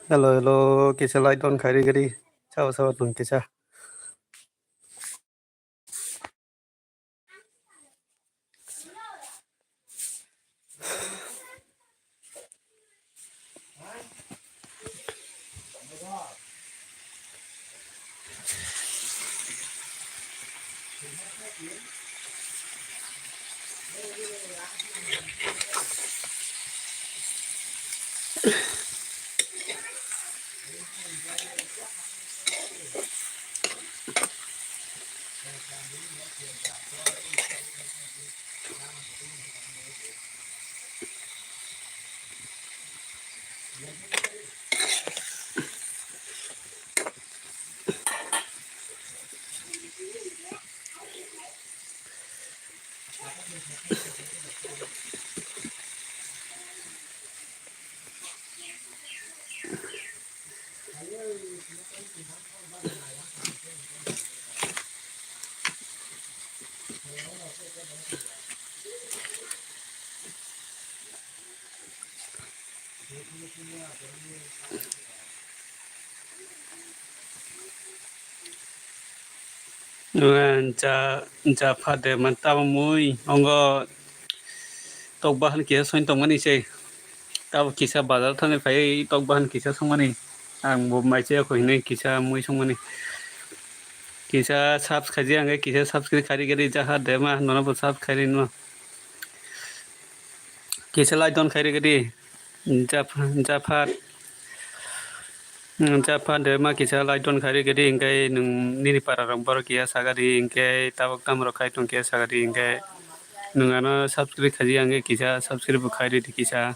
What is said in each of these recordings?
Hello, hello, kisa light on khari gari. Chào sao tuần kisa. Cha phát để mình tao mui. Ông có tộc bahan kisa soin tông mani chơi. Tao kisa bazar thằng phải tộc bahan kisa song mani. Ang bo mai chơi khoi nei kisa mui song mani. Kisa sab khaji ang kisa sab khari gari cha hat de ma nona bo sab khari no. Kisa light on khari gari. Cha phát Japan de ma kisa laiton khari gadi ingkai nung nini para rambaro kia sagadi ingkai tabak tamro kai tong kia sagadi ingkai nung ano subscribe khaji angge kisa subscribe bukhari di kisa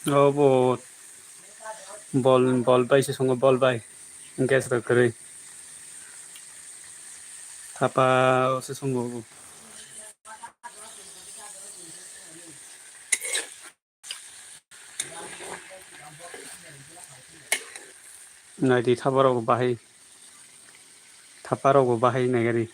obo bol bai se songo bol bai ingkai sa kare thapa se songo nai di thaparo bahai nai gari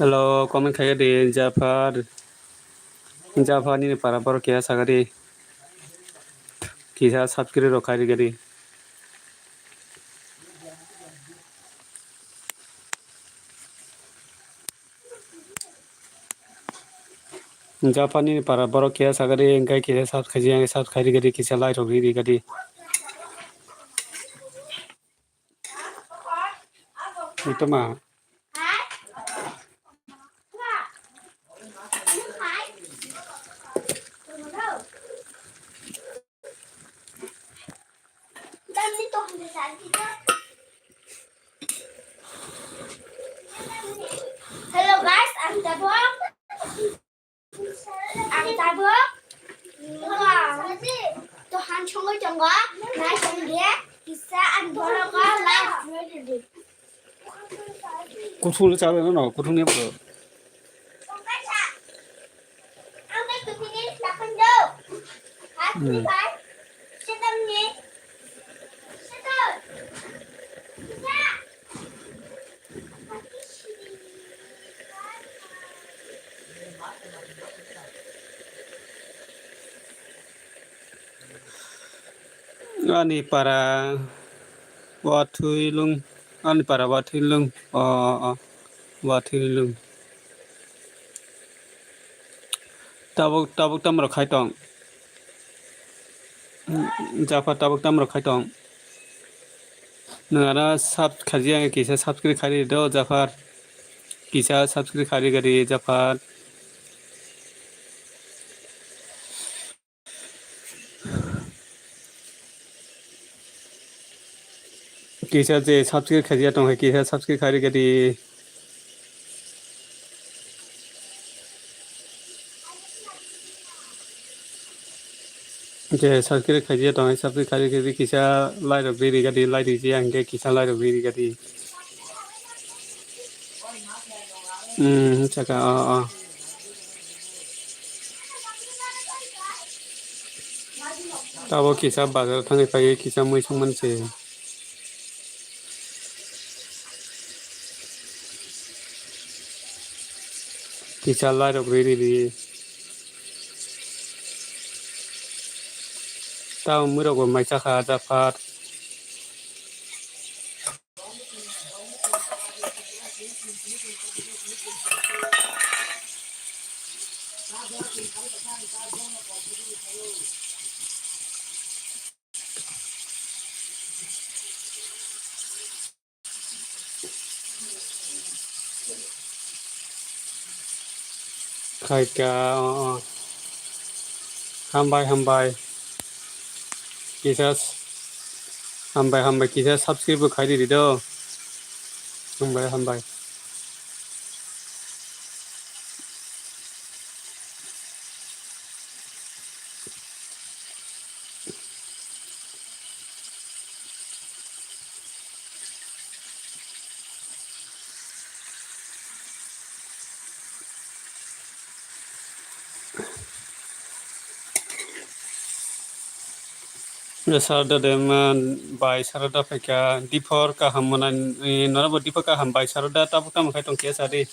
hello comment khai gadi Japan ni para paro kia sagadi kisa subscribe khari gadi Japan ni para paro kia sagadi ingkai kisa sub khaji angge sub khari gadi kisa light ro ri gadi itu mah Hello guys, I'm Tabok. I'm Tabok. Tuhan chunggu chunggu, naik chunggu, bisa anggora kau live. kuthul chabe no kuthul ne bro ani para wathuilung ani para wathuilung wathuilung tabuk tamro khai tong Japa tabuk tamro khai tong nangana sub khaji ang kisa subscribe khari do Jafar kisa subscribe khari gari Jafar kisa je subscribe khaji tong hai kisa subscribe khari gari je subscribe khaji tong hai subscribe khari gari kisa like ro biri gadi like di ang ke kisa like ro biri gadi Chaka tabo kisa bazar thangai pai kisa moi songman se kisa lai rok ri tao moi rok mai chaka japat khai ka hambai kisa hambai kisa subscribe khai ri do hambai sarada dem bai sarada peka dipor ka hamonan norabo dipor ka ham bai sarada tabu tam khai tong kesa ri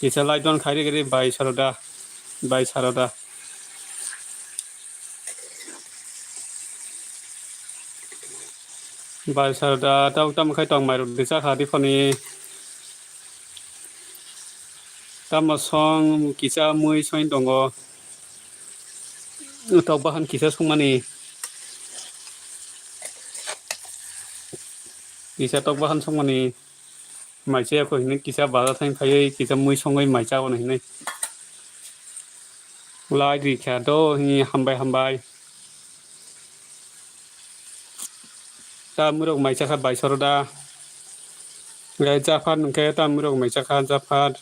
kisa lai don khai ri bai sarada bai sarada tabu tam khai tong mai ru disa khadi phoni tama song kisa moi soin tongo tok bahan kisa songmani kisa tok bahan songmani mai che ko hin kisa bazar thain phai kisa moi songai mai cha on hin lai ri kha do hi hambai ta murok mai cha kha bai sarada gai jafat nungke ta murok mai cha kha jafat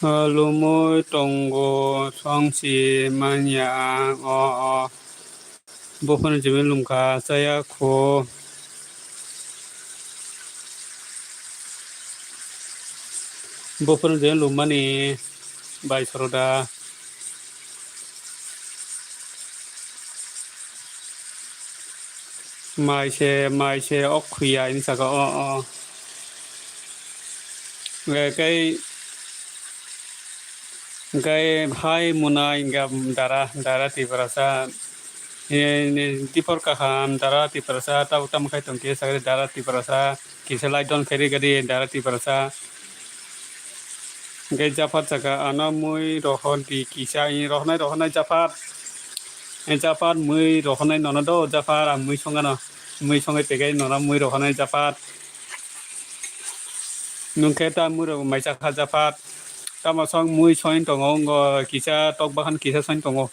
lumoi tongo songsi manya bofon jimin lumka saya ko bofon jimin lumani bai sarada mai se ok khuya ini saka cái hai munai ingam dara ti perasa ini tipor kaham dara ti perasa ta utam khai tong ke sagre dara ti perasa kiselai don kheri gadi dara ti perasa gai jafat saka ana mui rohon ti kisa i rohnai jafat mui rohnai nono do jafat mui songai pegai nona mui rohnai jafat nungke ta mui ro mai chakha jafat tama song mui soin tongo ngo kisa tok bahan kisa soin tongo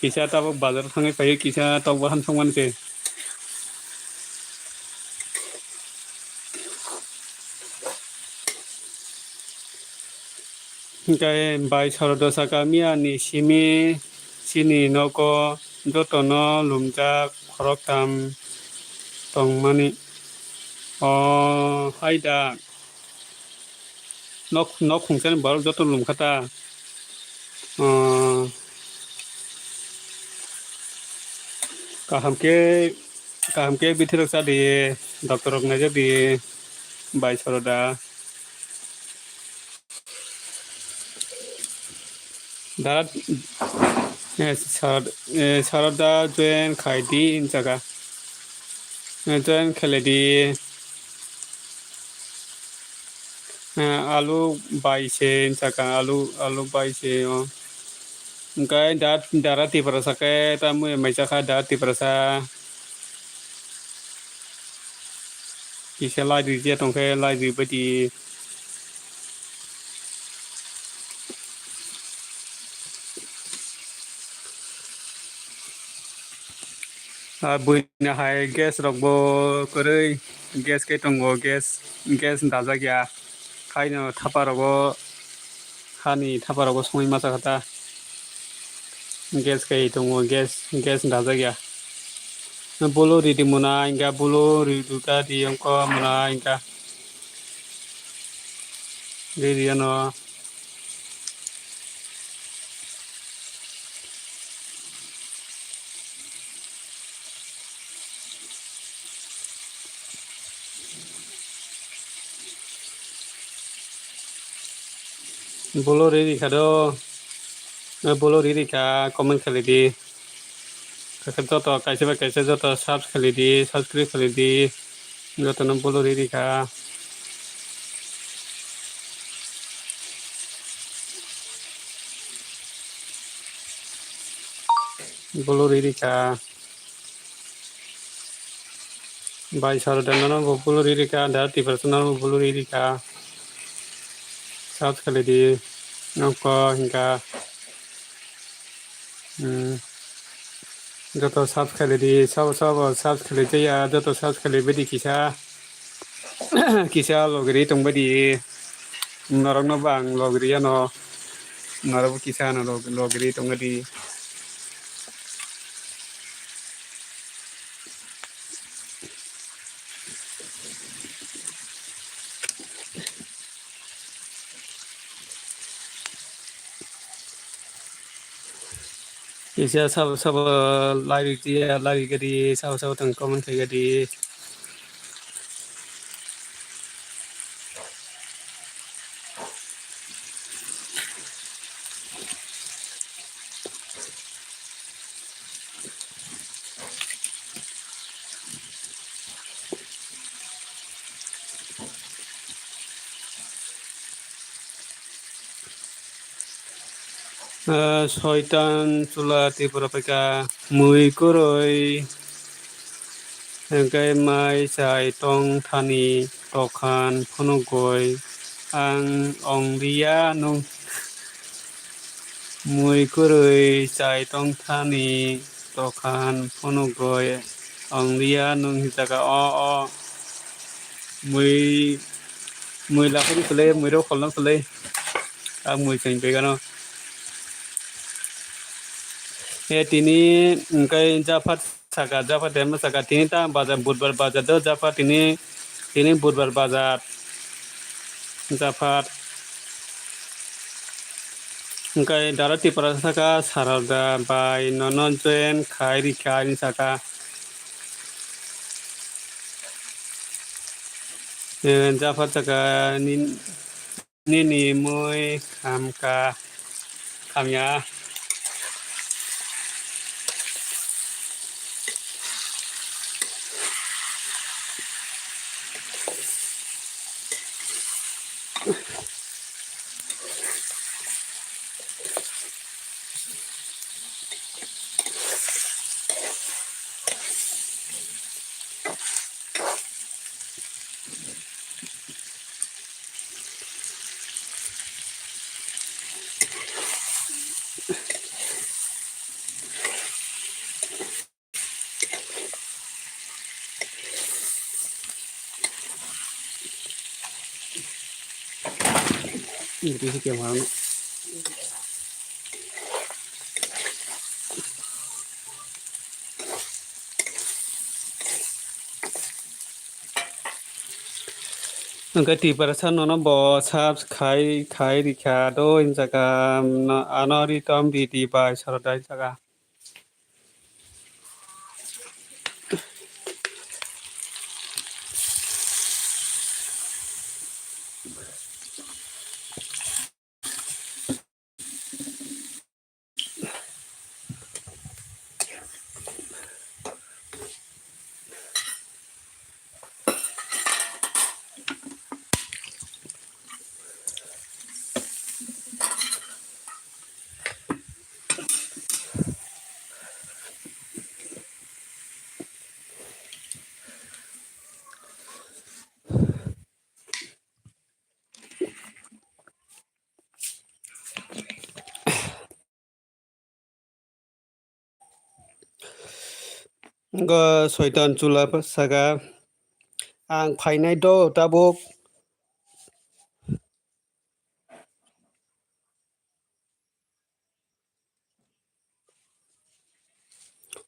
kisa tabo bazar thangai pai kisa tok bahan songman se kai bai sarada saka mia ni sini noko jotono lumja khorok tam tongmani haida nok khungsen bar joton lumkhata kahamke bithirok sa di doctor rok naja di bai sarada darat sarada join khaidi in jaga join kheledi alu baise jaga alu baise kai darati perasa ke tamu mai chakha darati perasa kisa lai di je tongke lai di badi बुइनो हाय gas रखबो करै gas के दङ gas दाजा गैया खायनो थापारावबो हानि थापारावबो सङै मासा खाथा गेस kai dङ गेस दाजा गैया bolo ridi muna inga bolo riduka di angko muna inga ridi ano bolo ridi kado bolo ridi ka comment kali di kakak joto kaisa joto subscribe kali di joto no bolo ridi ka bolo ridi ka bai sarudan no bolo ridi ka da ti personal bolo ridi ka subscribe kali di angko hingga joto subscribe di subscribe jaya joto subscribe di kisa logri tongbadi norok no bang logri ano norok kisa no logri tongbadi kisa sab lari gadi sab tang comment kai gadi শয়তান চুলা ত্রিপুরা পেকা মুই করই hingkai mai chai tong thani tokan phunugoi ang ongriya nung mui koroi chai tong thani tokan phunugoi ongriya nung hitaka o mui lakuri kule mui ro kholna kule ang mui kain pegano tini hingkai jafat dema saka tini ta bazar budbar bazar do jafat tini budbar bazar jafat hingkai dara tipara saka sarada bai nonon joen khai rikha ni saka jafat saka nini mui kamya itu sih kayak mana hingkai tipara nono bo sab khai rikha do jaka anori tom di bai sarada jaka सयतान चुला सागा आं फायनाय द दाबुक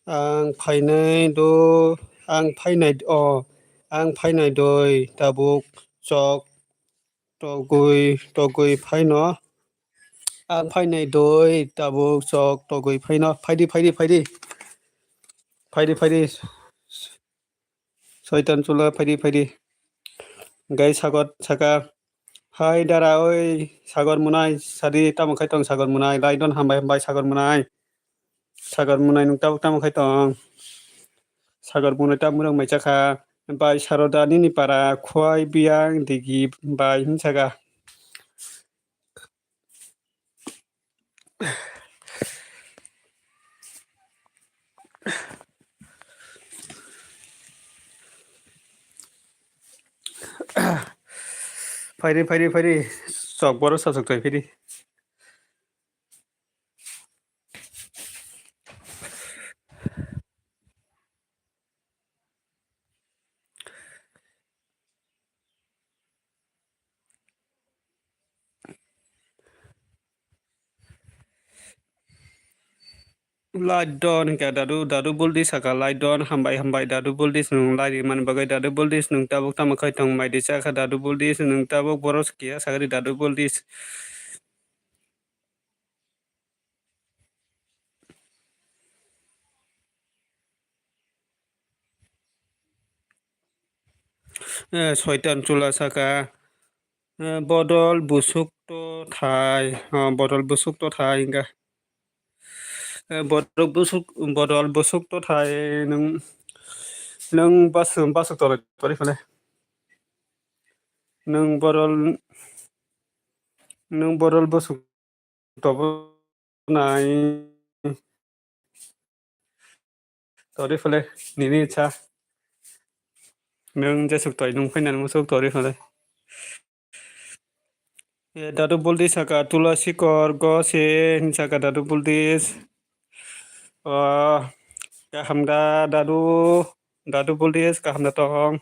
आं फायनाय दय दाबुक चक तगुइ fine आं फायनाय दय दाबुक चक तगुइ fine फायदि सयतान चुला फायदि गाय सागा हाय दारा ओइ सागर मुनाय सारि तामुखाय दं सागर मुनाय लाइदन हामबाय सागर मुनाय तामुखाय दं सागर मुनाय तामुरं माइजाखा बाय सारदानि निपारा खुवाय बियां दिगि बाय हिंसागा फायदि चक बर सासक थाय फायदि लाइदन हिंखा दादु बुलदिस सागा लाइदन हामबाय दादु बुलदिस नं लारि मान बागै दादु बुलदिस नं ताबुक तामुखाय दं मायदिसा खा दादु बुलदिस नं ताबुक बरस किया सागरि दादु बुलदिस सयतान चुला सागा बदल बुसुक तो थाय हिंगा बदल बुसुक तो थाय नों बासुक तरि फाले नों बदल बुसुक तबु नाय तरि फाले निनि इच्छा नों जेसुक तय नों फैनानै मुसुक तरि फाले दादु बुलदिस सागा तुलसी कर गसे हिंसागा दादु बुलदिस गाहामदा दादु बुलदिस गाहामदा तं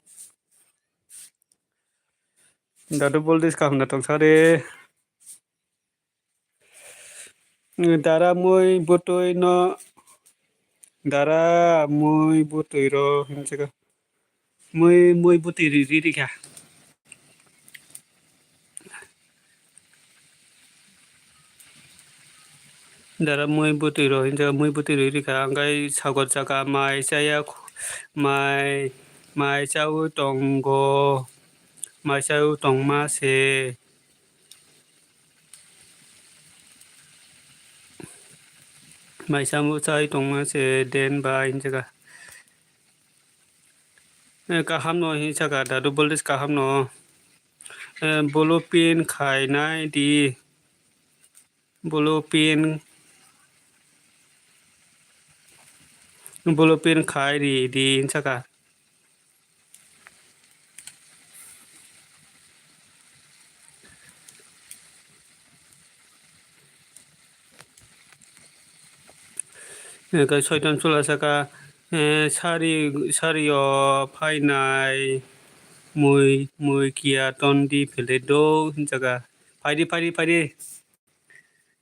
दादु बुलदिस गाहामदा तं सारे दारा मुइ बुतुय र हिंसागा मुइ बुतुय रिरिखा दारा मुइ बुतुय र हिंसागा मुइ बुतुय रिरिखा आंगाय सागर जागा माइ चाउ तंग माइ चाउ तंमासे माइ सामु चाइ तंमासे देन बाय हिंसागा गाहाम न हिंसागा दादु बुलदिस गाहाम न बुलुपिन खायनाय दि बुलुपिन खाय दि हिंसागा सयतान चुला सागा सारिय फायनाय मुइ किया तन्दि फेले दो हिंसागा फायदि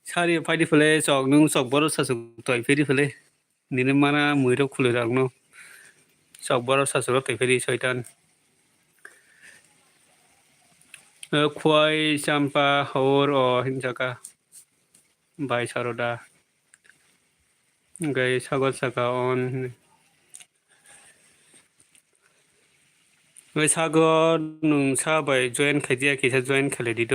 सारि फायदि फेले चक नों चक बर सासुक तय फेरि फेले निने माना मुइ र खुले रागनो चक बर सासुक तय फेरि सयतान खुवाय चाम्पा हौर हिंसागा बाय सारदा गाय सागर सागा अन सागर नोंसा बाय जयेन खायदिया किसा जयेन खालायदिद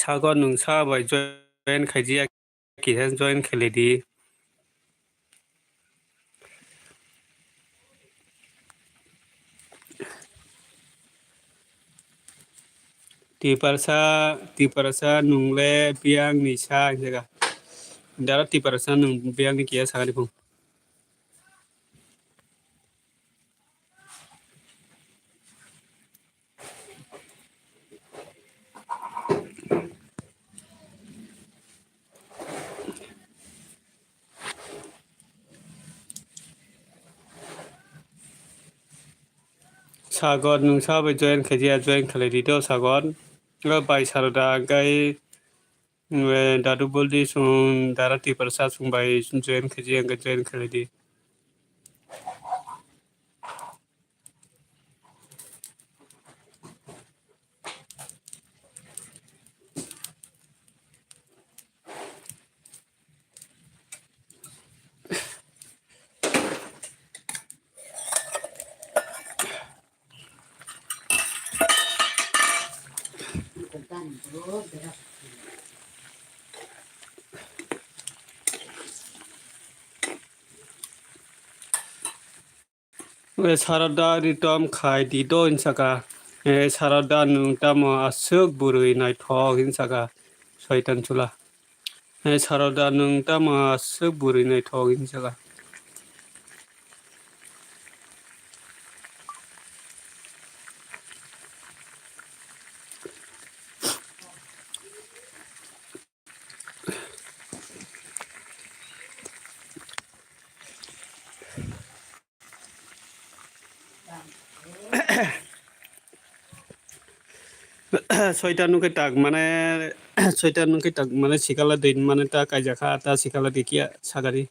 सागर नोंसा बाय जयेन खायदिया किसा जयेन खालायदि tiparasa nungle biang ni sa jaga dara tiparasa nung biang ni kia sa pung sagon nungsa bai join khajia join khalai dito sagon bai saroda gai dadu boldi sung darati persa sung bai join khajia gai join khalai di saroda ritom khai dito insaka saroda nungta mo asuk burui nai thok insaka soitan chula saroda nungta mo asuk burui nai thok insaka soita nuke tak mane soita nuke tak mane sikala din mane ta kaijaka ta sikala dikia sagari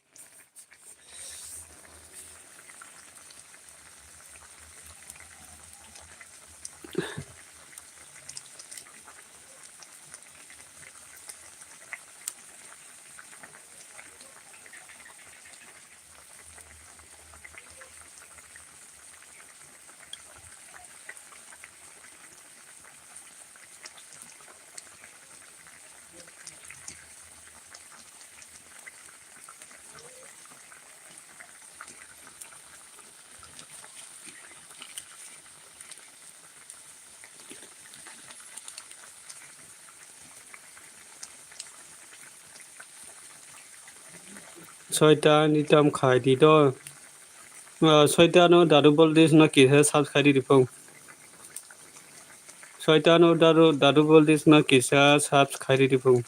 soita nitam khai dito soita no daru bol dis no kisa sab khari dipong soita no daru bol dis no kisa sab khari dipong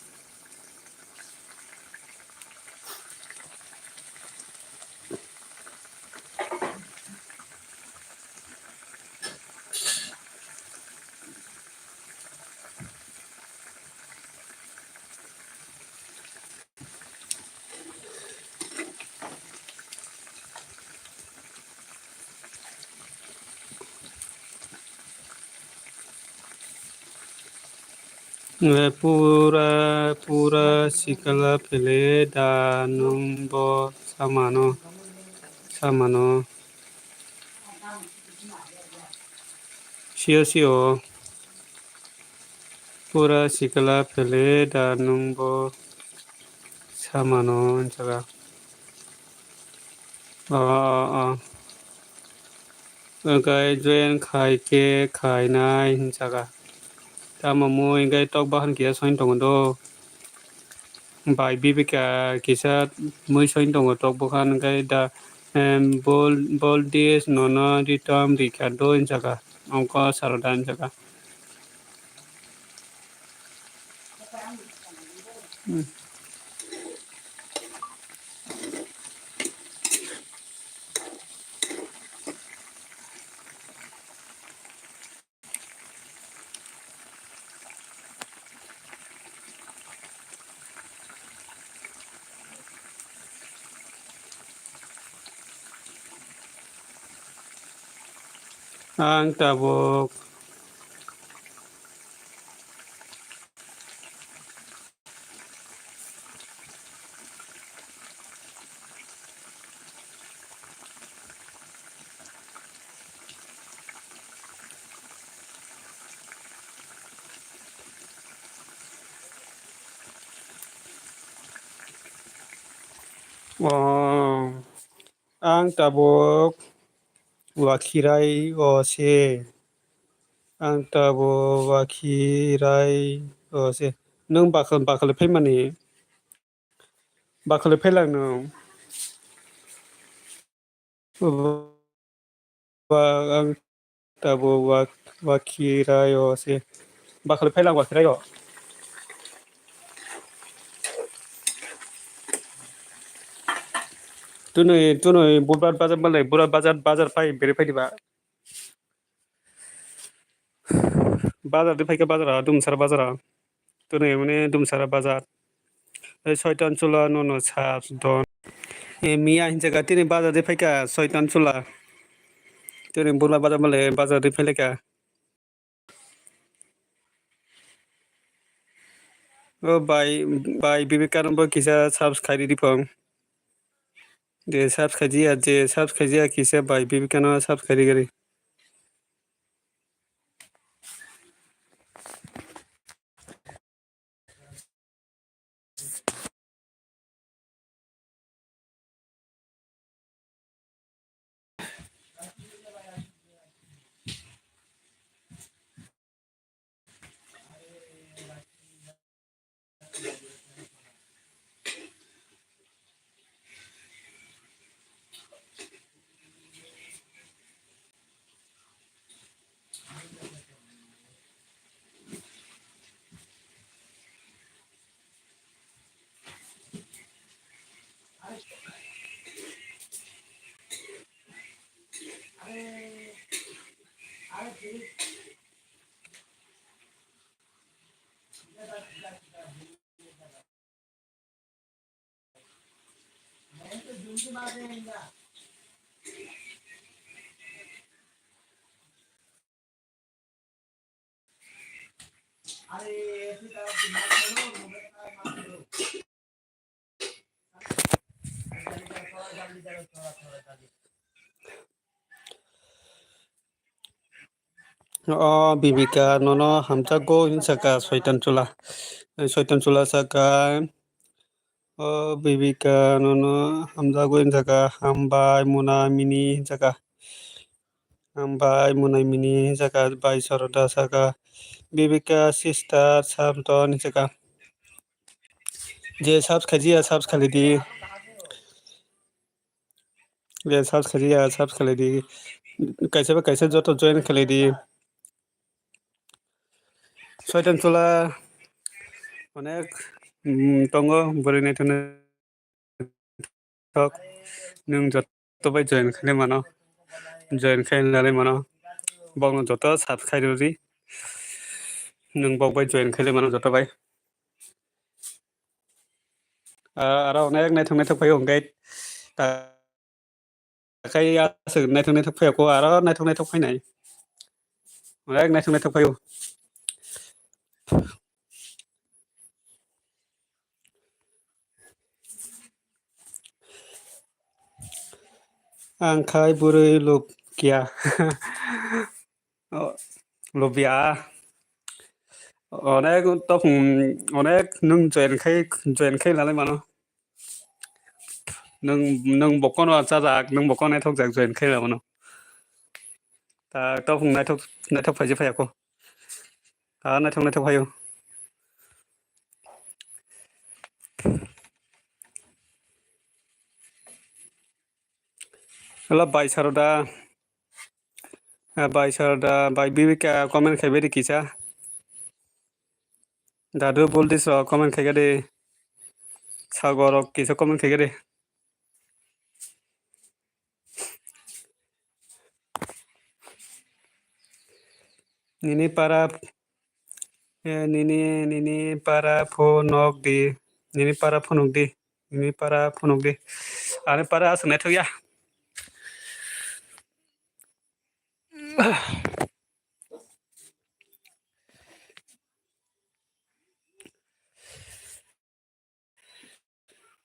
pura sikala pele danung bo samano sio pura sikala pele danung bo samano jaga gai join khai ke khai nai jaga tama moi gai tok bahan kia soin tong do bai bibika kisa moi soin tong tok bahan gai da bol dis nono ritom rikado jaga ongko sarodan jaga ang tabok ang tabok wakirai ose ang tabok wakirai ose nung bakal phaimani bakal phailang no ang tabok wakirai ose bakal phailang wakirai o tunoi budbar bazar malai burat bazar pai bere phai diba बाजार दे फाइका बाजारा दुमसार बाजारा तने माने दुमसारा बाजार शयतान चुला ननो सास दन मिया हिंसा तिने बाजार दे फाइका शयतान चुला तने बुला बाजार माले बाजार दे फाइका ओ बाय विवेकानंद किसा सब्सक्राइब दिफों दे सब्सक्राइब किसा बाय विवेकानंद सब्सक्राइब करी विवेकानंद हमचा गो हिंसा का शयतान चुला सका विवेकानंद हमजा गो हिंसा का हमबाय मुना मिनी हिंसा का हमबाय मुना मिनी हिंसा का बाय सरोदा सका विवेका सिस्टर सामतन हिंसा का जे सब्सक्राइब दी जे सब्सक्राइब दी कैसे जो तो जॉइन कर दी शयतान चुला अनेक दंगो बोरैनाय थने थक नों जत बाय जॉइन खालाय मानो जॉइन खालायनानै मानो बावनो जत सब्सक्राइब दी नों बावबाय जॉइन खालाय मानो जत बाय आरो अनेक नायथाव फैयो ओंखाय दाखाय नायथाव फैयाखौ आरो नायथाव फैनाय अनेक नायथाव फैयो आंखाय बुरै लुबकिया लुबिया अनेक नों जॉइन खाय नालाय मानो नों बकन जाजाक नों बकन नायथाव जाक जॉइन खाय मानो दा तो नायथाव फैजो फैयाखौ नायथाव फैयो हेलो बाय सरोदा बाय विवेका कमेंट खायबाय रे किसा दादु बोलदिस कमेंट खायगा दे सागर किसा कमेंट खायगा दे निनी para phonok di आरो para असनाय थया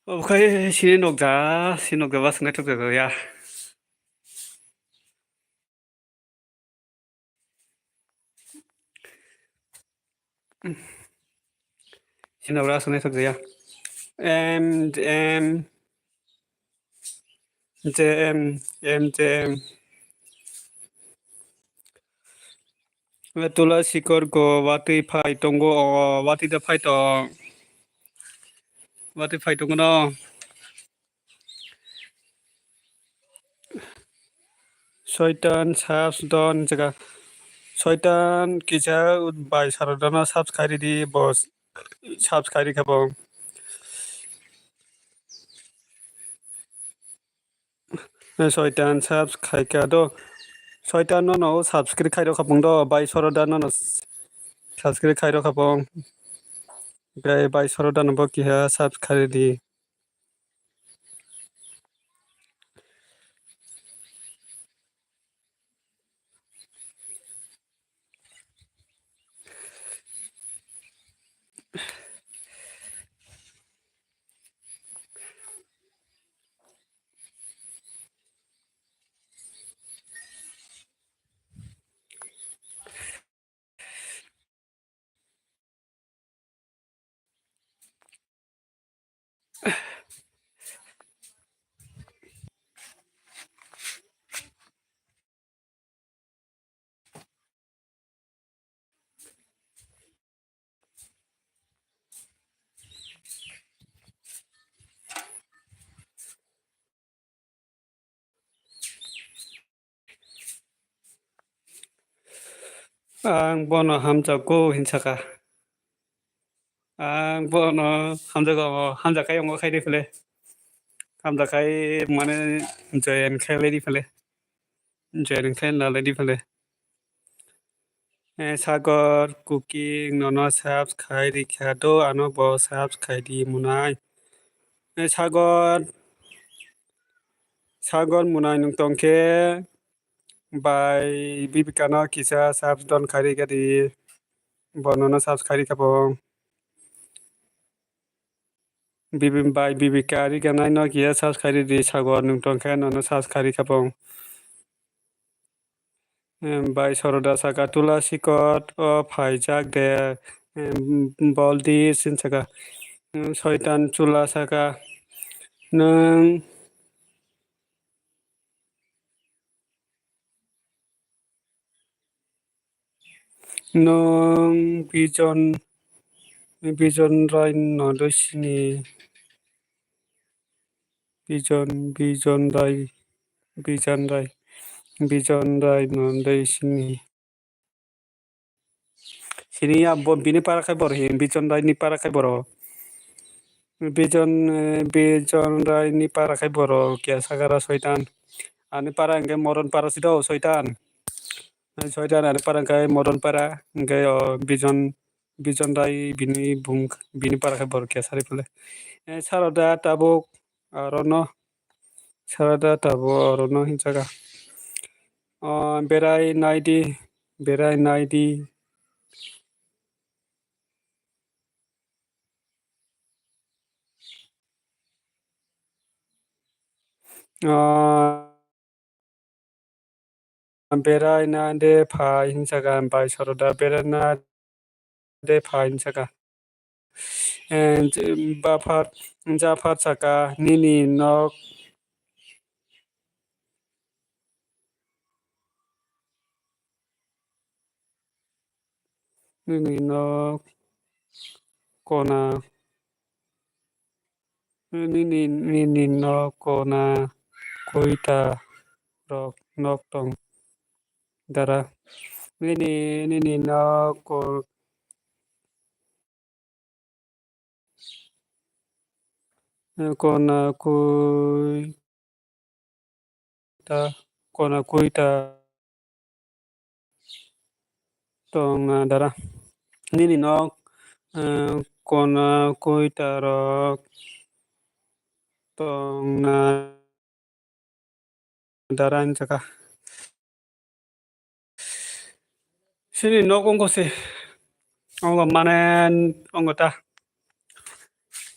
ओमफ्राय सिनक जा असनाय थया सिनक असनाय थया एम तुला सिकर को वाती फाइ तंगो वाती दा फाइ तंगो न शयतान सास दन जगह शयतान किसा बाय सारदाना सब्सक्राइब दी बस सब्सक्राइब खाबो शयतान सब्सक्राइब दो ছয়টা no subscribe খাইরো খাপং do bai soroda no subscribe খাইরো খাপং gai bai soroda no bo kiha subscribe di ang bono hamjago hinsaka ang bono hamjakai ongo khairi phele hamjakai mane join khaile di phele join khain lalai di phele sagar cooking nono subscribe di khado ano bo subscribe di munai sagar munai nung tongke by bibikana kisa subs don khari gadi bonono subscribe kapong bibim by bibikari ganai no kia subscribe di sagar nung tongke nono subscribe kapong by soroda saka tulasi kot o phaijak de boldi sin saka soitan chula saka nung bijon rai no dosini bijon rai no dosini sini ya bini para kai bor hin bijon rai ni para kai boro bijon rai ni para kai boro kia sagara soitan ani para engke moron para sido soitan ani para kai moron para engke bijon rai bini para kai bor kia sari pule saroda tabuk arono sarada tabo arono hinsaga berai naidi berai na de pha hinsaga bai saroda berai na de pha hinsaga and Jafar saka nini nok kona nini nok kona koita rok nok tong dara nini nok kona koita tong dara nini nok kona koita rok tong dara hinsaga sini nok ongko se ongko manen ongko ta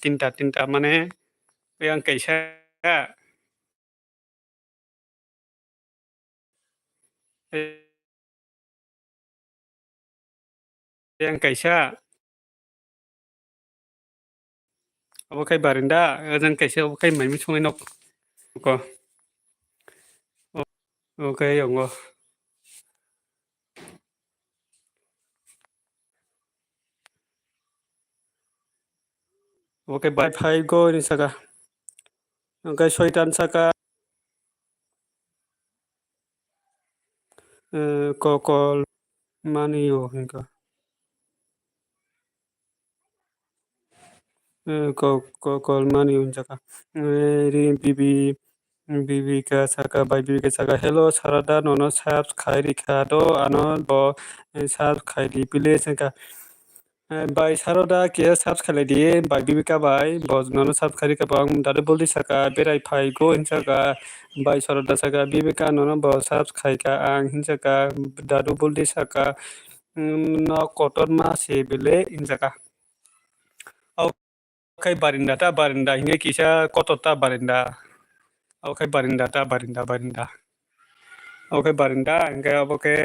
tinta mane yang kaisa yang kaisa abo kai barinda ojang kaisa abo kai maimi songai nok ko okay ongo okay bye phai go ni saka okay soitan saka kokol maniyo hingka kokol maniyo saka ri bibi Bibika saka by Bibika saka hello sarada nono sabs khairi khado ano bo sabs khairi pile saka by saroda kia sabs khalai di by Bibika by bo nono sabs khairi ka bang dadu boldi saka berai phai go in saka by saroda saka Bibika nono bo sabs khai ka ang hin saka dadu boldi saka no kotor ma se bile in saka kai barinda ta barinda hinge kisa kotor ta barinda okay barinda ta barinda okay barinda hingga oke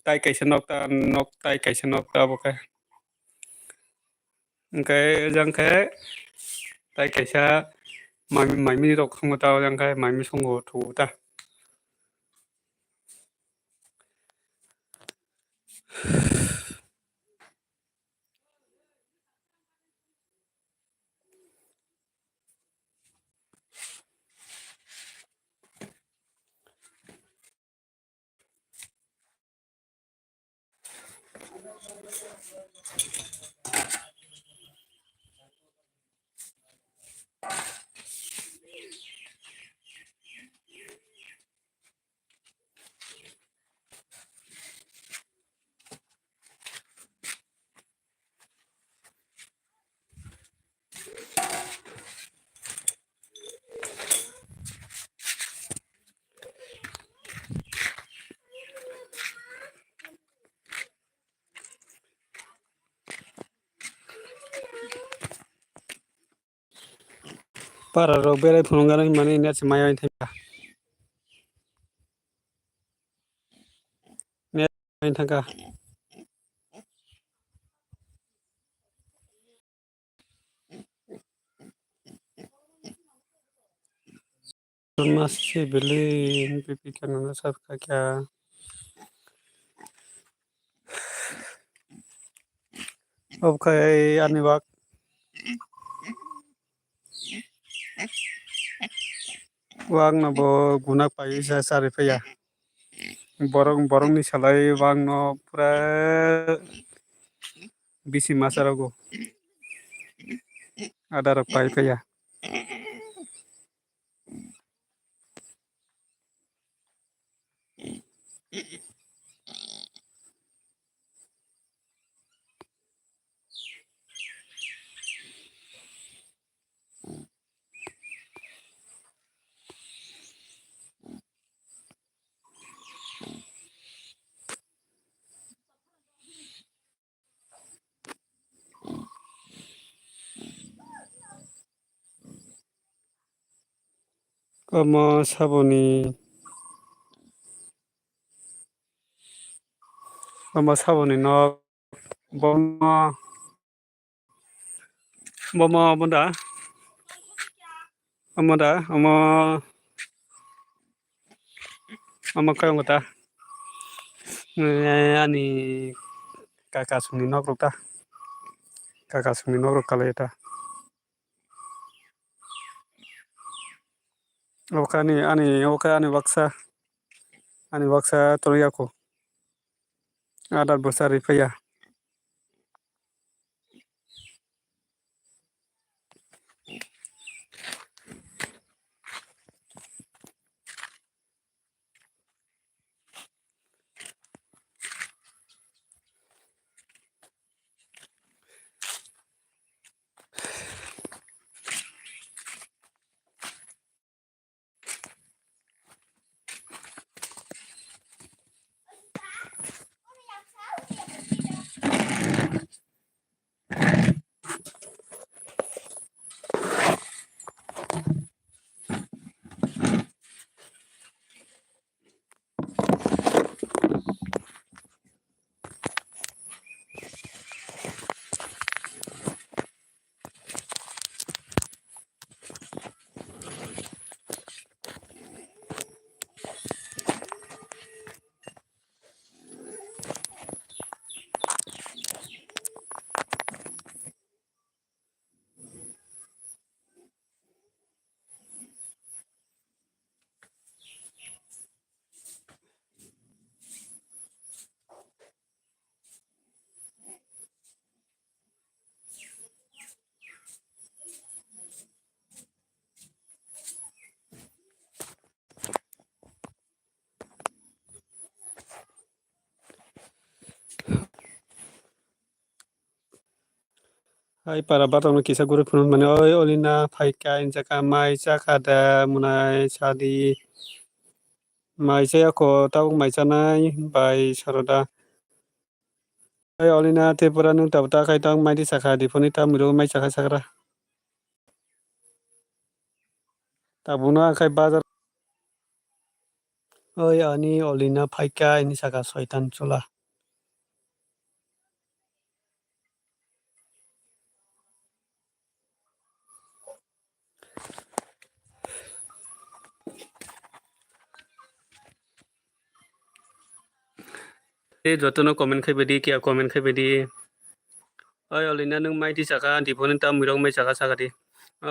tai kaisa nok tai kaisa nok ta oke hingga jangke tai kaisa maimi rok songo ta jangke maimi songo tu ta para rok berai phunukgani mani net maioi thangka net thangka masih beli pipi kan sab kya okay ani bak wang na bo gunak pai sa sari paya borong ni salai wang no pura bisi masarago ada rok pai paya komo saboni no bomo bunda omo kayong ta ani kakak suni nok rok ta kakak suni nok rok kalai ta oka ani baksa toriako adar besar paya Hai para batang kisa guru phun mane oi olina phaika injaka mai chakada munai sadi mai saya ko tau mai chanai bai saroda oi olina tepura nung tau ta kai tang mai di sakha di phoni ta miru mai chakha sakra tabuna kai bazar oi ani olina phaika ini saka soitan chula jotono comment khai bedi kia comment khai bedi oi olina nung mai di saka di phoni ta miru mai chakha sakadi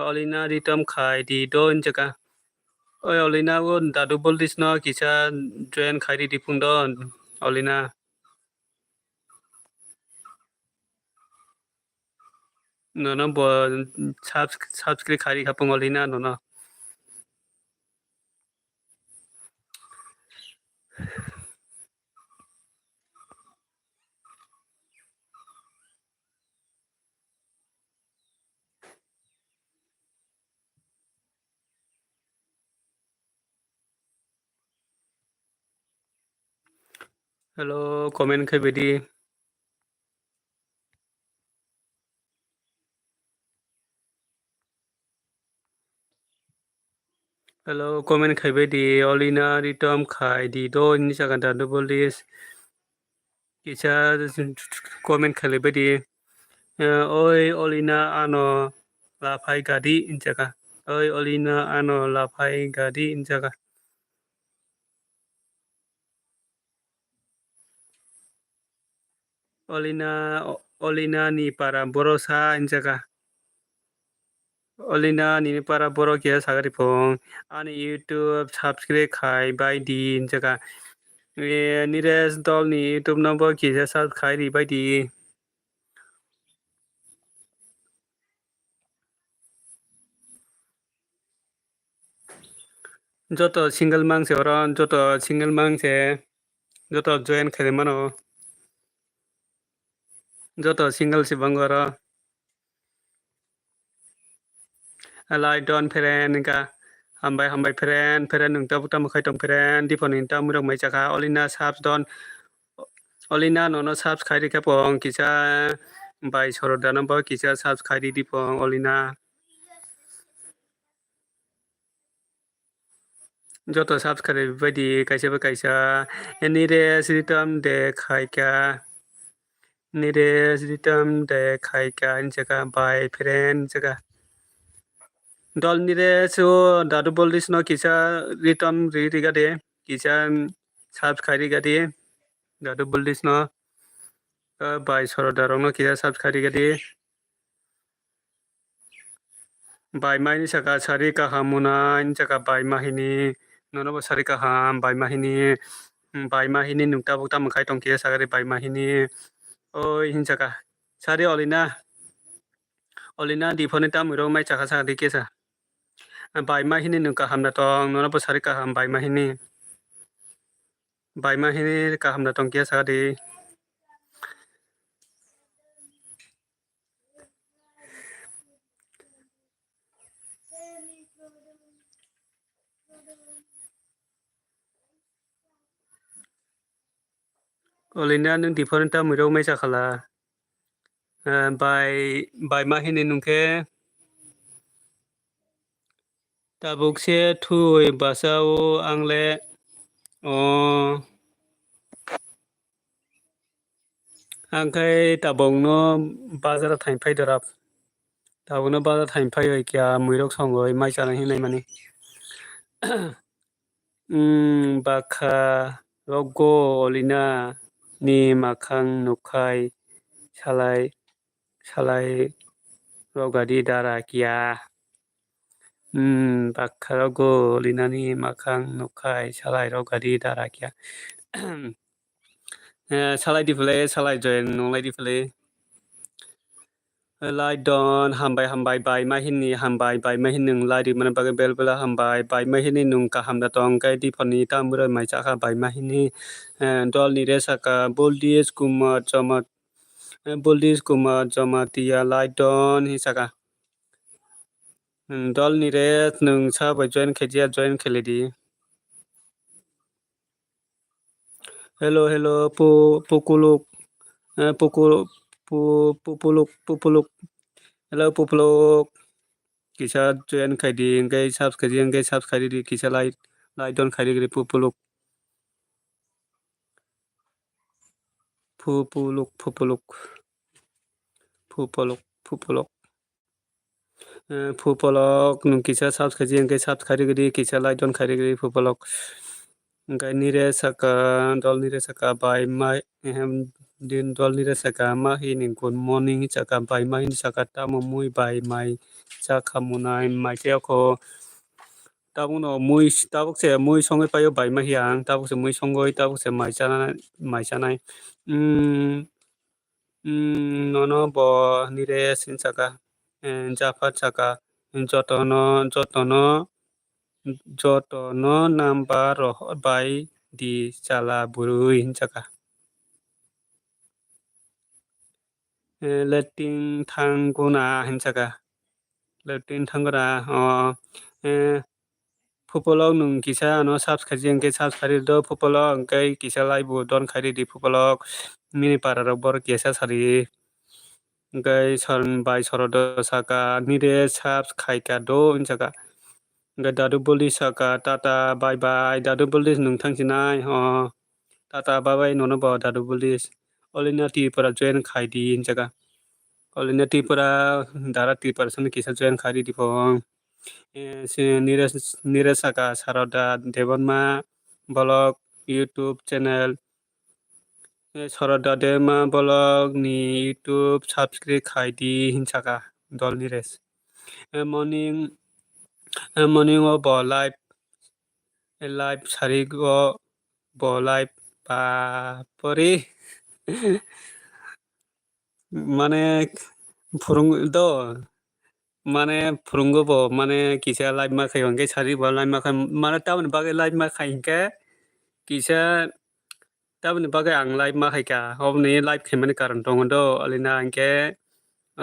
olina di tam khai di do injaka oi olina wo dadu boldis no kisa join khai di phun don olina nono bo subscribe khai khapung olina nono hello comment khai bedi hello comment khai bedi olina di tam khai di do ini saka dadu boldis kisa comment khai bedi oi olina ano la phai gadi injaka oi olina ano la phai gadi injaka olina ni para borosa injaka olina ni para boro kia sagari phong ani youtube subscribe khai bai di injaka nires dol ni youtube number kisa subscribe ri bai di joto single mangse oron joto single mangse joto join khai mano joto single si bangoro like don friend ka hambai friend nung ta buta makai tong friend di phone ta murang mai chaka olina subs don olina nono subs khai ri ka pong kisa bai soroda number kisa subs khai di pong olina joto subs khai bai di kaisa nire sritam de khai ka nire sritam de khai ka injaka bai friend jaka dol nire so dadu boldis no kisa ritam ri ga de kisa subs khai ri ga de dadu boldis no bai soroda rong no kisa subs khai ri ga de bai mai ni saka sari ka hamuna in saka bai mahini nono bo sari ka ham bai mahini nungta bukta makai tong kia sagari bai mahini oi hin saka sari olina di phone ta muro mai chaka sa di kesa bai mahini nungka hamna tong nono bo sari ka ham bai mahini ka hamna tong kia sagadi olina nung di phone ta muro mai chakala bai mahini nungke tabukse thui basao angle angkai tabongno bazar thain phai dorap tabongno bazar thain phai oi kya muirok songoi mai chana hinai mani bakha rogo olina ni makhang nukhai salai rogadi dara kya bakha rogo olina ni makhang nukhai salai rogadi dara kya salai di phule salai join nonglai di phule lai don hambai bai mahini hambai bai mahin nung lai di mana bagai bel bela hambai bai mahini nung ka hamda tong kai di phoni ta mura mai chaka bai mahini dol ni resaka boldis kumar chamat Buldis kuma jamatia laidon hisaka. Dol ni re nung sa bai join khejia join khelidi. Hello pukuluk pukul pupuluk hello pupuluk kisa join khaidi ngai subs khaidi kisa laidon khaidi pupuluk pupuluk pupulok nung kisa subs khaidi kisa laidon khaidi pupulok ngai nire saka dol nire saka bai mai ehem din dol nire saka ma hi ning good morning saka bai mai saka tamo mui bai mai saka munai mai keo ko tabuk no mui tabuk se mui songoi payo bai ma hiang tabuk se mui songoi tabuk se mai sanai nono bo nire sin saka jafat saka jotono number roh bai di chala burui saka letting thanguna saka letting thangura Pupulok nung kisa no subscribe do pupulok kai kisa live don khari di pupulok mini para bor kisa sari kai son bai sorodo saka nire subs khaika do saka kai dadu boli saka tata bye bye dadu boli nung thangsinai tata bye bye nono bo dadu boli olina ti para join khai di saka olina ti para dara ti person kisa join khari di phong Niresaka Saroda Devanma blog YouTube channel Saroda Dema blog ni YouTube subscribe khaidi hinsaka dol nires morning o bo live sarik o bo live pa pori মানে ফরুং do মানে ফরুঙ্গো bo মানে kisa live ma khai hongke sari bo live ma khai মানে tabon bagai live ma khai hingke kisa tabon bagai ang live ma khai ka obni live khaimani karon tongo do alina hingke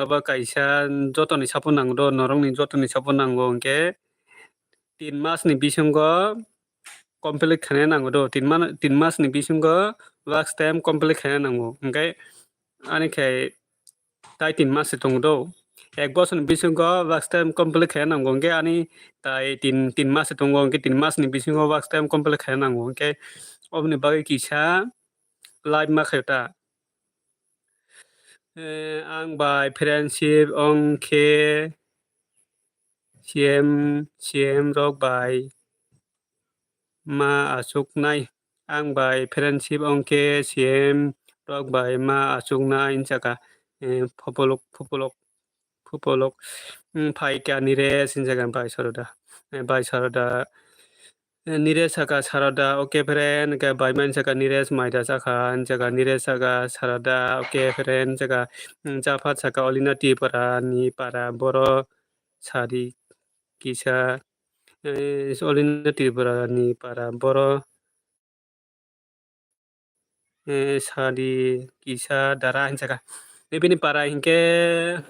aba kaisa jotoni sapon nango do norong ni jotoni sapon nango hingke 3 mas ni bisingo complete khaina nango do 3 mas ni bisingo last time complete khaina nango hingke ani khai tai 3 mas tongo do এক বছর বিসঙ্গ wax time complete খেয়ে নাঙ্গো গে আনি তাই তিন মাস দঙ্গো গে 3 Masoni বিসঙ্গ wax time complete খেয়ে নাঙ্গো গে অবনি বাকি কিসা live मा খেতা आं बाय फ्रेन्डशिप अंके सिएम रक बाय मा आसुकनाय आं बाय फ्रेन्डशिप अंके सिएम रक बाय मा आसुकनाय इनसाका Pupolok Paika Nires in Jagan by Saroda Niresaka Sarada okay friend by man saka Nires Maida Saka and Jaga Niresaka Sarada okay friend Jaga Jafat Saka Olina Tipara ni para Boro Sadi Kisha is Olina Tipara ni para Boro Sadi Kisha Dara and Saka maybe ni para hinke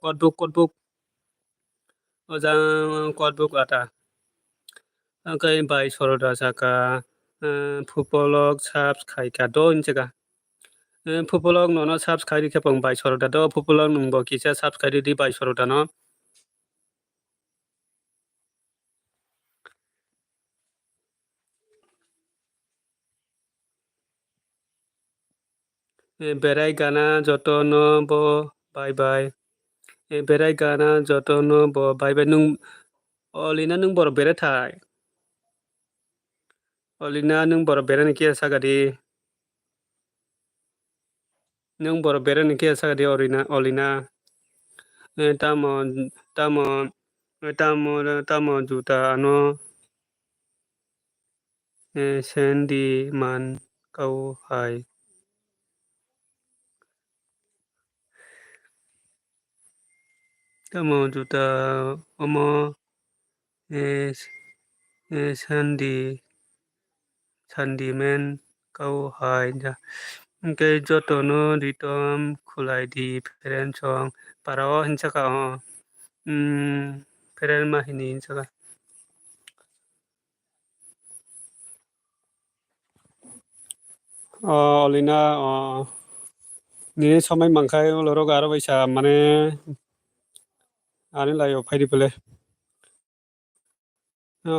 Kodbook Ojang Kodbook ata Angkai by Soroda Saka Pupolok Subs Kaika do Injaga Pupolok no subs Kairi Kapong by Soroda do Pupolok Numbo Kisha Subs Kairi di by Soroda no Berai Gana Jotono Bo Bye Bye Berai Gana Jotono Bo Bye Bye Nung Olina Nung Bor Beretai Olina Nung Bor Bereniki Sagadi Nung Bor Bereniki Sagadi Olina Tamo Juta ano Sandy Man Kau Hai Tamo Juta Omo Sandy Man Kau Hai Cái joto no ditom khulai di peren chong parao hinsaka peren ma hini hinsaka olina ni samai mangkai lorok aro baisa mane ani layo phaidi pele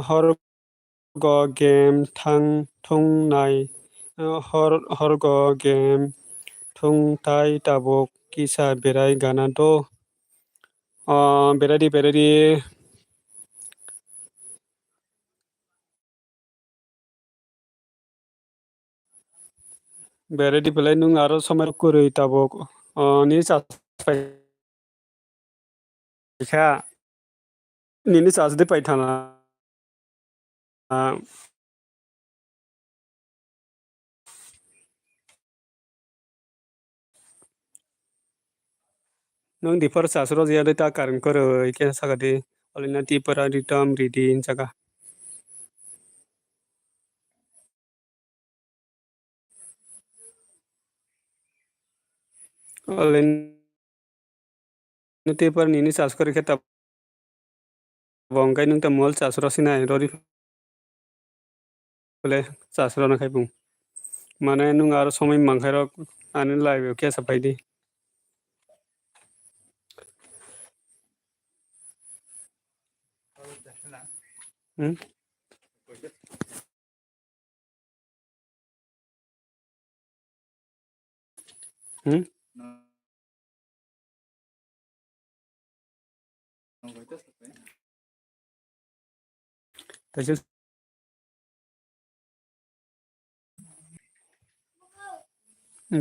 hor go game thang thong nai hor go game thong tai tabok kisa berai gana do beradi beradi pele nung aro samai kurui tabok ni sa paikha ni sa de paithana nung di par sa sro ya de ta karin kurui ke sagadi olina ti para ditom ridi hinsaka olin ti par ni sa skori ke bongkai nung ta mol sa sro sinai rori pele sa sro na kai bung mane nung aro samai mangkai rok ani lai ke sa paidi hmm hmm Tajuk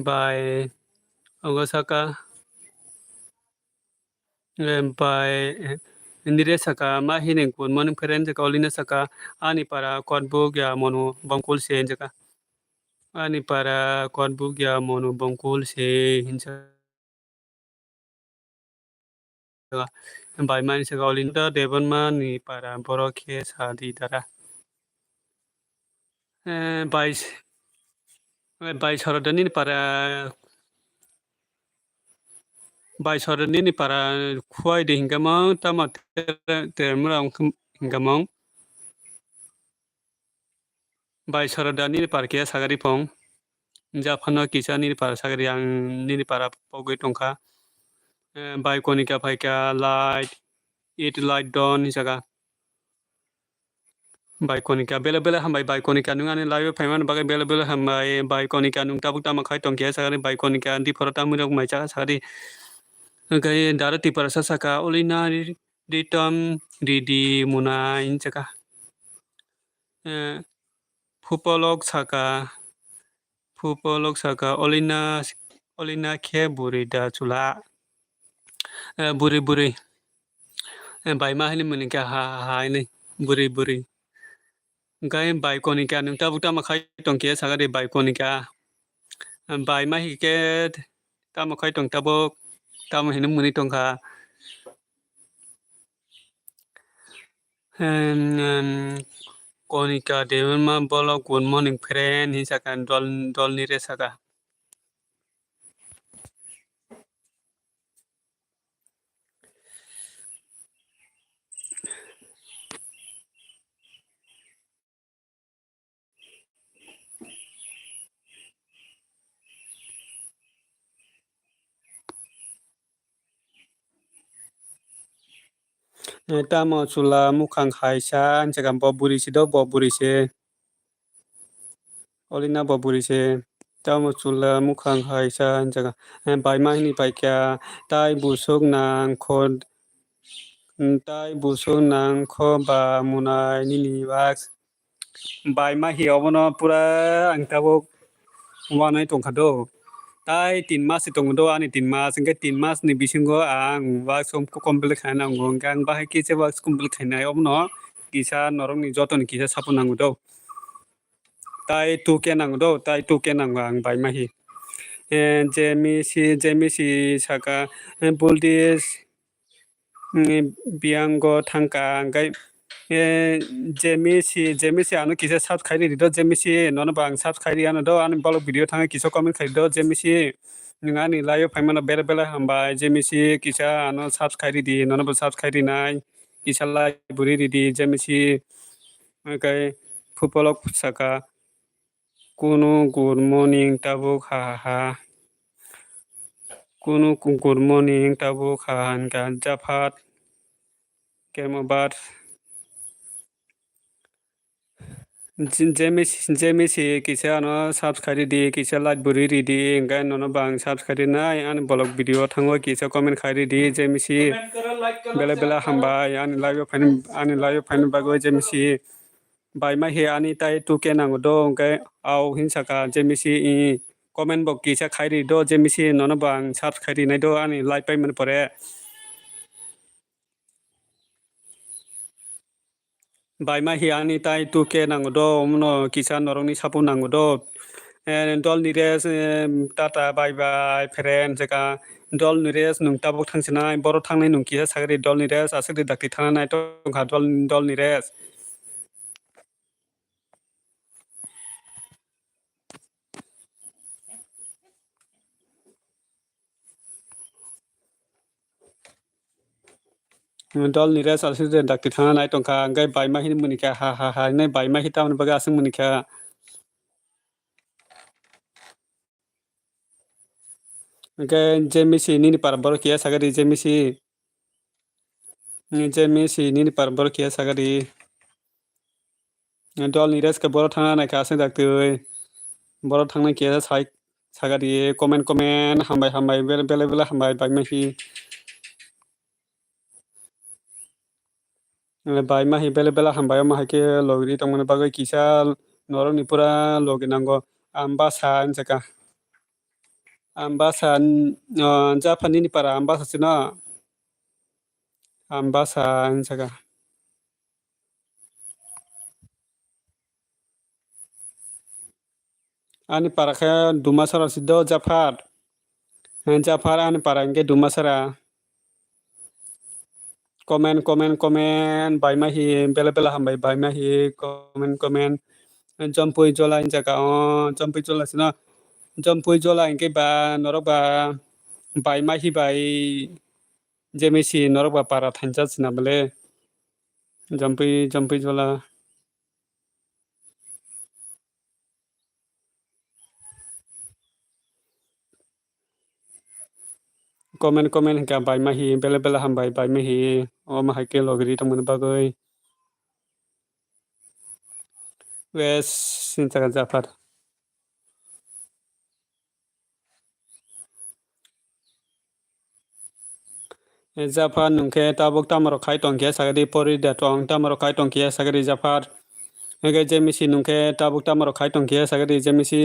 by Ogasaka by Indire Saka Mahinin kun Monim Karen Jaka Olina Saka Ani para Kodbug ya Mono Bangkul se Jaka Ani para Kodbug ya Mono Bangkul se Hinsa by Man Saka Olinda Devon Mani para Boroke Sadi Dara by Sorodani para by Sorodani para Kuai de Hingamong Tamat Termurang Hingamong by Sorodani Parkia Sagari Pong Japano Kisani para Sagari yang Nini para Pogo Tonka by Konika Paika Light It Light Dawn Isaga by Konika Bella Bella Ham by Konika Nungan Live Payman Baga Bella Bella Ham by Konika Nung Tabutama Kai Tonkia Sagari by Konika and Diporta Murok Macha Sari Gay Darati Parasa Saka Olina Ditom Didi Muna Inchaka Pupolog Saka Olina Ke Burida Chula Buri by Mahini Munika ha ini buri Gay by Konika Nung Tabutama Kai Tonkia Sagari by Konika by Mahiket Tamakai Tong Tabok Tamahin Munitongka Konika Devama Bolok good morning friend Hisakan Dol Niresaka Tamo Chula Mukang Haisha Jakam Boburi do Boburi se Olina Boburi se Tamo Chula Mukang Haisha Jaka by Mahini Paika Tai Busuk Nang Kod Tai Busuk Nang Koba Munai Nini Wax by Mahi Obono Pura Angtabo Wanai Tongkado Tai 3 mas tongdo ani 3 mas engke 3 mas ni bisingo ang wax komplek khana ngong gang bahai kise wax komplek khana obno kisa norong ni joto ni kisa sapun nangu do tai tu ke nangu do tai tu ke nangu ang bai mahi jemisi saka buldis biango thangka ngai जेमिसी आनो किसे subscribe रिदो जेमिसी ननो बां subscribe आनो दो आनो बालो video थाङो किसो comment खाइदो जेमिसी नङा नि लायो फाइमाना बेरे बेला हामबाय जेमिसी किसा आनो सबस्क्राइब di ननो बो सबस्क्राइब नाय किसा लाय बुरि रिदि जेमिसी ओमफ्राय फुटबलाव साका कुनु गुड मर्निं ताबुक हा कुनु गुड मर्निं ताबुक हा जाफात केमबार जेमिसी किसे आनो सबस्क्राइब di किसे लाइक बुरि रिदि ओंखाय ननो बां सबस्क्राइब नाय आनो ब्लग भिडियो थाङो किसे कमेन्ट खाइ di जेमिसी बेला बेला हामबाय आनो लाइव फाइन बागै जेमिसी बाय मा हे आनि ताइ तुके नांगौ दो ओंखाय आव हिंसाका जेमिसी कमेन्ट बक किसे खाइ दो जेमिसी ननो बां सबस्क्राइब नाय दो आनि लाइव पाइमन परे बाय मा हे आनि ताइ तुके नांगौ दो उमनो किसा नरंनि सापु नांगौ दो दल निरेस टाटा बाय बाय फ्रेन्ड जेका दल निरेस नोंताबो थांसनाय बर' थांनाय नंकिया सागरि दल निरेस आसि दाक्ति थांनाय तो दल निरेस dol niras asli den dakti thana nai tongka angkai baima hin munika ha nai baima hita man baga asing munika angkai jemisi ni parabor kia sagari jemisi ni parabor kia sagari dol niras ke boro thana nai ka asing dakti boro thangna kia sai sagari komen hambai bela hambai baima hi baima hi bela hambai ma ke logri tongmani bagai kisa norong ni pura logi nango ambasa anjaka ambasa Japan ni para ambasa sino ambasa anjaka ani para ke dumasara sido Jafar ani para ke dumasara komen baima hi bela hambai baima hi komen jampui jola anjaka jampui jola sino jampui jola ingke ba norok ba baima hi bai jemisi norok ba para thansa sina bele jampui jola komen hingka baima hi bela hambai baima hi ma haike logri tongmani bagoi wes sinjaka Jafar Jafar nungke tabuk tamaro khai tongkia sagadi pori datong tamaro khai tongkia sagadi Jafar hingke jemisi nungke tabuk tamaro khai tongkia sagadi jemisi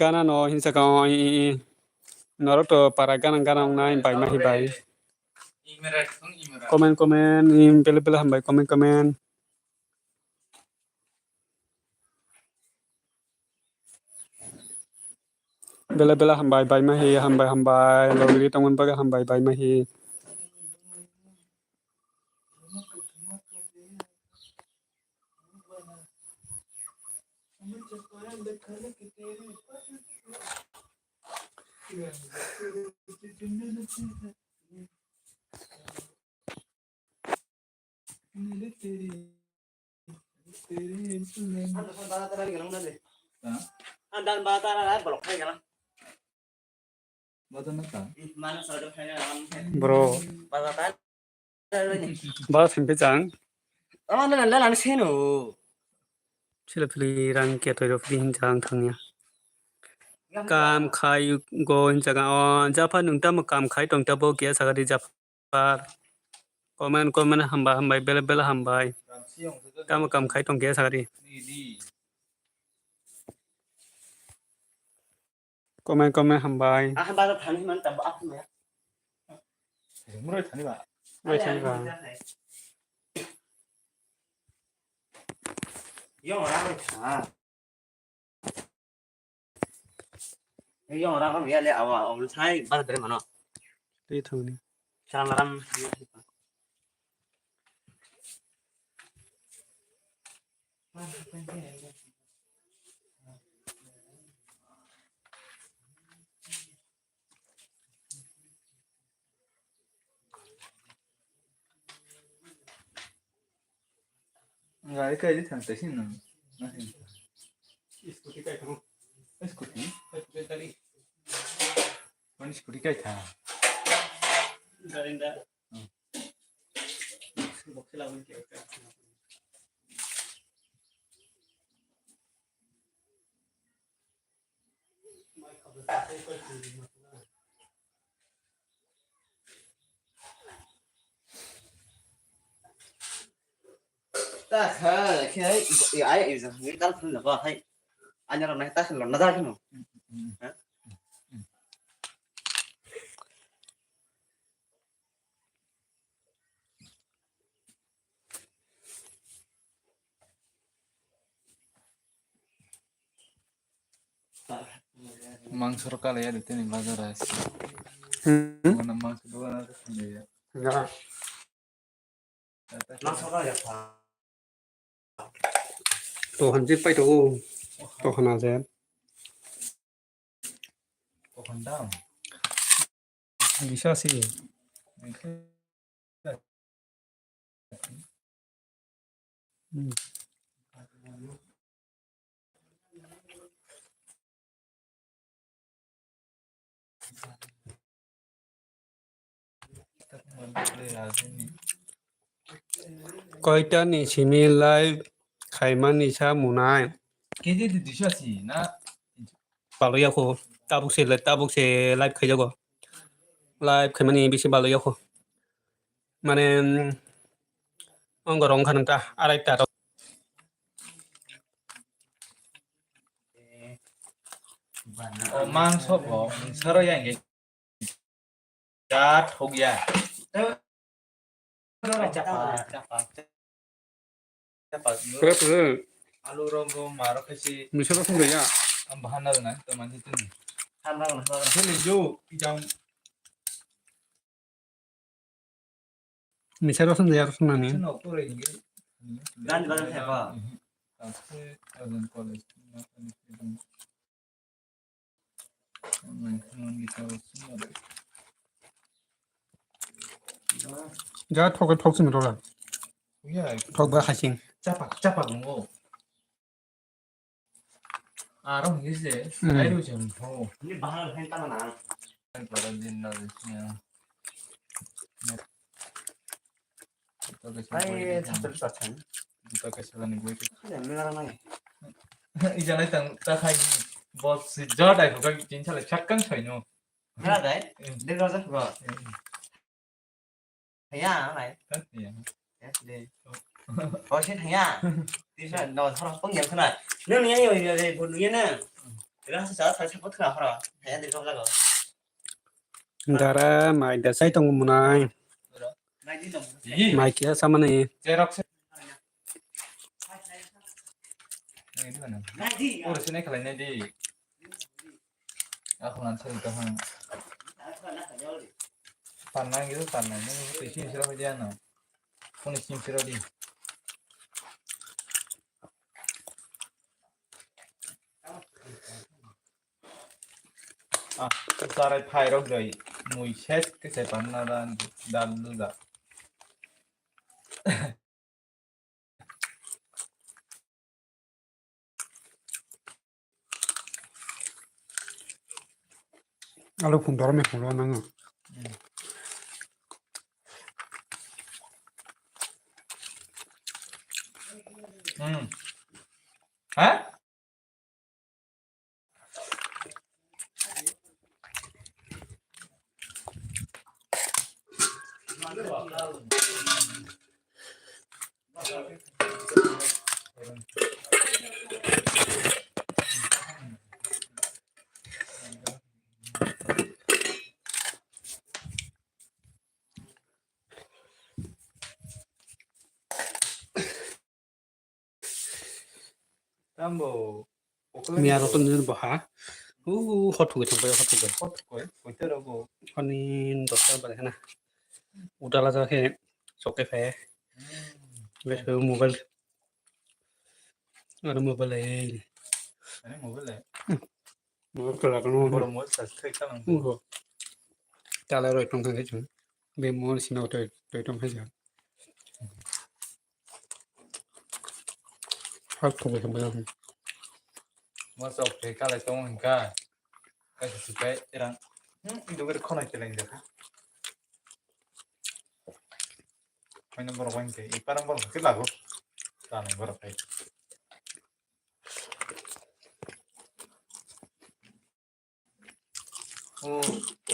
gana no hinsaka norok to para gana nai baima hi bai komen bela hambai komen bela hambai baima hi hambai logri tongman baga hambai baima hi dan batara la blok hai galang bro batata ba simpe jang na la seno sila pili rang kia toiro pili hinjang thangnya kam khai go hinjaka Jafar nungta mo kam khai tongta bo kia sagadi Jafar komen hambai bela hambai tamo kam khai tong kia sagadi komen hambai ah ba thani man tab ap me wai thani ba yo ra ha 이게 뭐라 하면 얘네 아와 오늘 사이 받아들여 많아. 이 통니 사람 Nggak, kayak di santai sih nang. Scooty का करो Skuti, तरी mana skuti kayak था. गारिंदा box लागून के ta khờ khi ấy ai giờ nghĩ ta không được hay anh nhớ này ta không nó ra cái nào Mangsa lokal ya, itu nih bazar aja. Mana mangsa dua nanti sendiri ya. 야 nó sao ra được 또 한집 빠이도 또 하나 셋 Pohon daun. bisa sih Kita boleh aja nih. কয়টা নিছিমি live খাইমান নিছা মুনাই Kayaknya di desa sih, nah. 발로야코 따북세 라이브 খাই자고 라이브 খাই만이 비시 발로야코 মানে অঙ্গ রং খানটা আড়াইটা Oh, mangsa boh, mangsa ya ini. Jat hok ya. 그래 그래 Alu rongo marah kasih 미쳐서 손대야 bahan ada nih, teman itu nih. tham gia là Ini jo, yang 미쳐서 손대야 손나니 itu no kore ini. Dan baru siapa? Tapi ada college. 자 톡을 톡스면 돌아 Iya, 톡바 하싱 capak nunggu. Arong gitu deh, ayo jam oh. ini bahan yang tanah nang Para din na niya. Ito kasi ay sampai sasaran dito kasi lang gue. ya melarang nang Ijan ay ta khai bot si jot ay ko tin chala chakkan chaino. melarang đấy đi ra rất rồi thấy à này Iya. đi có chết thấy à đi ra nó thằng có nghiệp thế này nếu như nhiều thì buồn nhiên nè 그래서 저 다시 버튼 하라 해야 될 거라고 다라 마이다 사이동 무나이 나이 좀 이 마이키야 사마네 제럭스. Ini kan. 나이 Oh, sini kalian di. Aku nanti itu kan. Panang gitu panang. Ini sih sirah aja no. Pun sim sirah di. Sarai pairok doi. Mui ses ke sepanaran dalu da. 알로 군도라면 불러나는 Hah? Tambo. 미아로 던지는 뭐 하? hot thùng cái 헛 거에 보이더라고. con đột ra bởi thế này udah lah cái số cái phé cái thứ mobile ada mobile này 아니 뭐 볼래? nó cái là cái nó 뭐로 뭐 사스트레이트 하는 거. rồi ta lại rồi trong thằng cái chuyện bên mua xin nào trời trong cái gì hot thùng cái 뭐 사오케 깔아 정원가. 그래서 집에 이랑 누구를 커나 있길래 Mainan bola guante y paran bola que lago. Dale, bola ahí.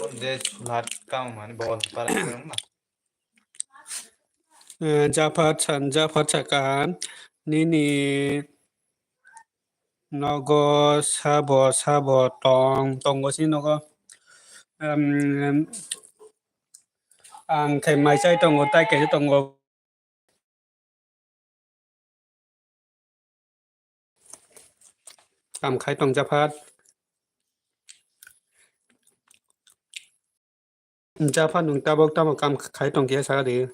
Onde chulat kamu mani bola para kerana. Japat Chan Japat Chakan Nini Nogo Sabo Tong có xin nó có thầy mày chơi tông tay kể tông làm khai tông Japat nung ta bốc ta một cam khai tông kia sao đi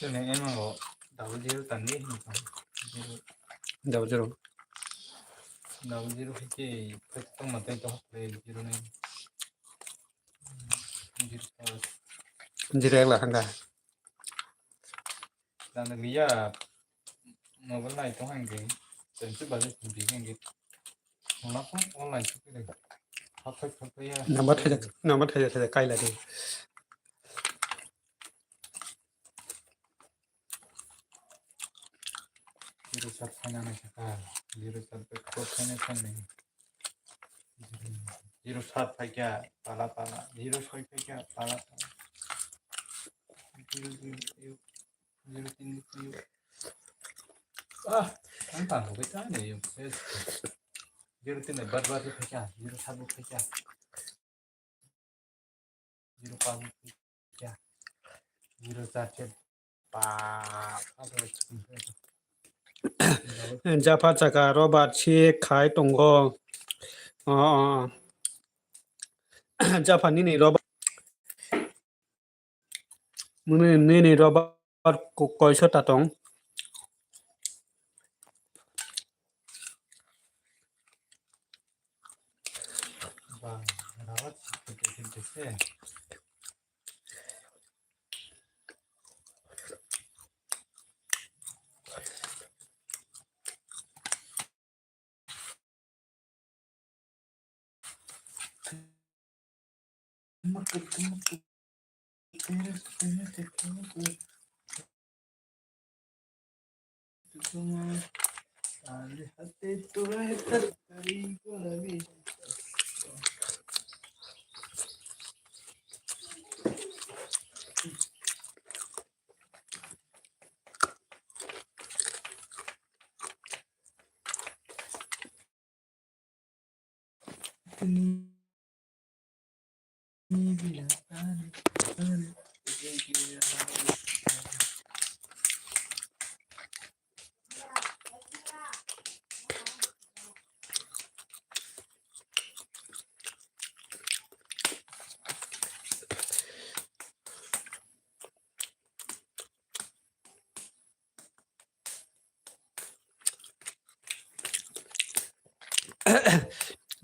Cho nên em mà có đầu dưa tận đi không? đâu chứ đâu đầu dưa phải chỉ phải trong mặt tay cho học về dưa này. chỉ riêng là thằng này Là nó nghĩ là mà vẫn lại trong hành cái tận chút bao giờ cũng chỉ hành cái nó không online chút cái này học phải nó mất thời cay là đi Zero shot final này cả zero shot पे कोट final kan नहीं zero shot phải क्या पाला zero shot phải क्या पाला zero तीन anh phản của cái trái này zero तीन này bật phải क्या zero shot phải क्या zero पास phải क्या zero shot chết Japat Chaka Robert Chi khai tông go Japan Nini Robert Nini Robert coi số ta tông và đó thì cái xe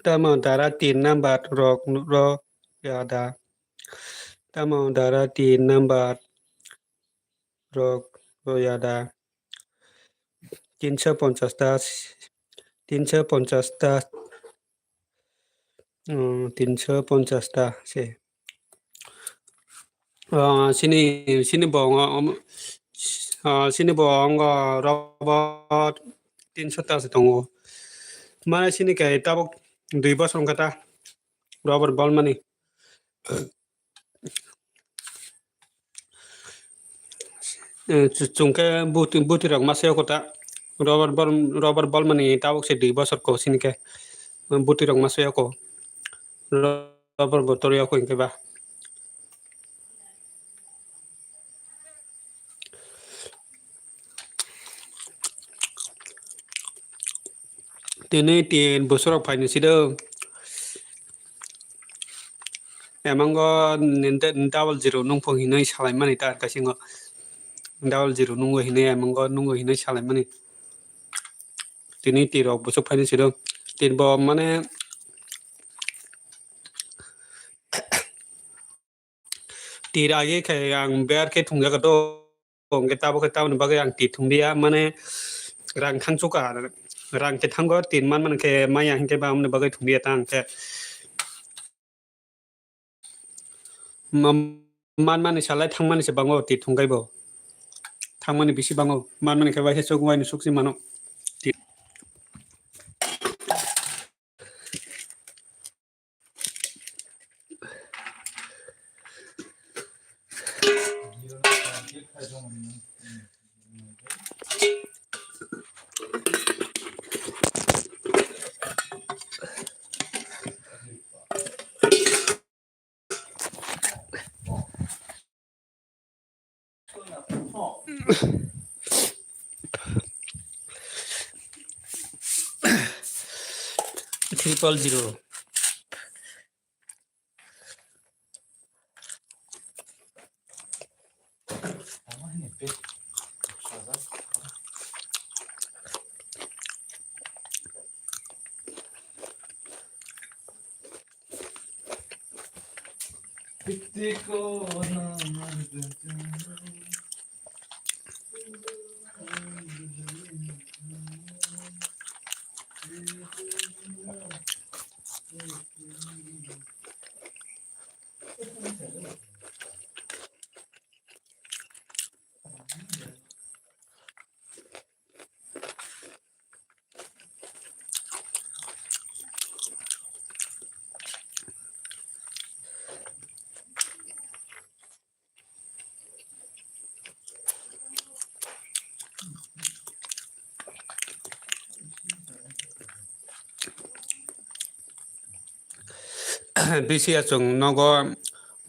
Tama dara 3 number ro yada Tama dara 3 number ro yada 350টা 350টা 350টা সে sini bong robot 300টা dong mana sini kayak tabok 2 বছর kata robot ball money chungke buti rok maseo kota Robert Ballman ni tabuk se 2 bosor ko sinike buti rok maseo ko Robert Botorio ko inke ba tini 3 bosor paine sido emango double zero nung pong hinai salai mani ta kasingo double zero nungo hinai emango nungo hinai salai mani tini 3 rok bosok paine sido 3 bo mane tir age kay ang bear ke thungja ka to ongke tabo ke tabu bagai ang tir thungdia mane rang thangsuka rang ke thanggo 3 man ke maya hinke ba amne bagai thungdia tang ke man salai thangmani se bango tir thunggai bo thangmani bisi bango man ke ba he chogwai ni suksi mano triple zero bisi achung nogo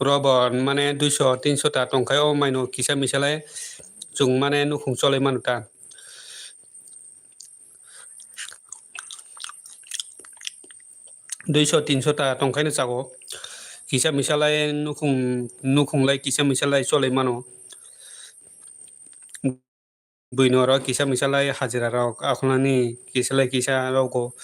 robot mane 200 300 ta tongkai o maino kisa misalai chung mane nukhung cholai manuta 200 300 ta tongkai ni chago kisa misalai nukhunglai kisa misalai cholai mano buinoro kisa misalai hajira rok akhlani kisalai kisa rogo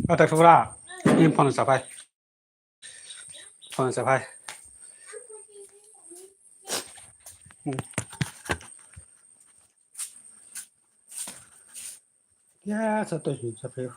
แต่ทุกรายิ่งพอสะพายพอสะพายย่าสะตัวหินสะเพล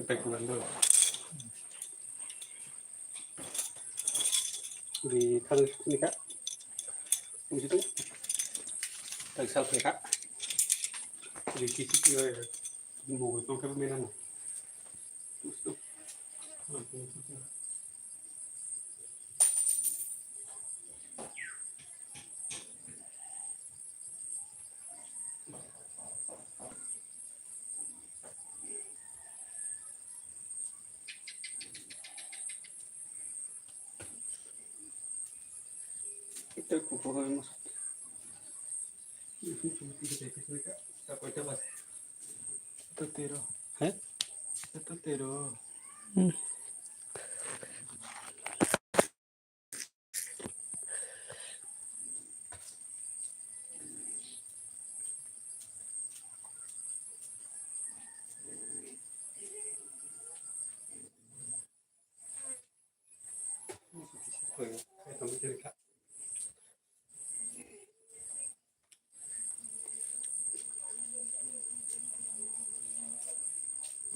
ไปคุยกันด้วยดีท่านนี่ครับคุณจิตุแต่เซลฟี่ครับดีคิดที่เลยดูต้องแค่ไม่นั่นแต่กูพอให้มาTutero. ¿Eh? Tutero.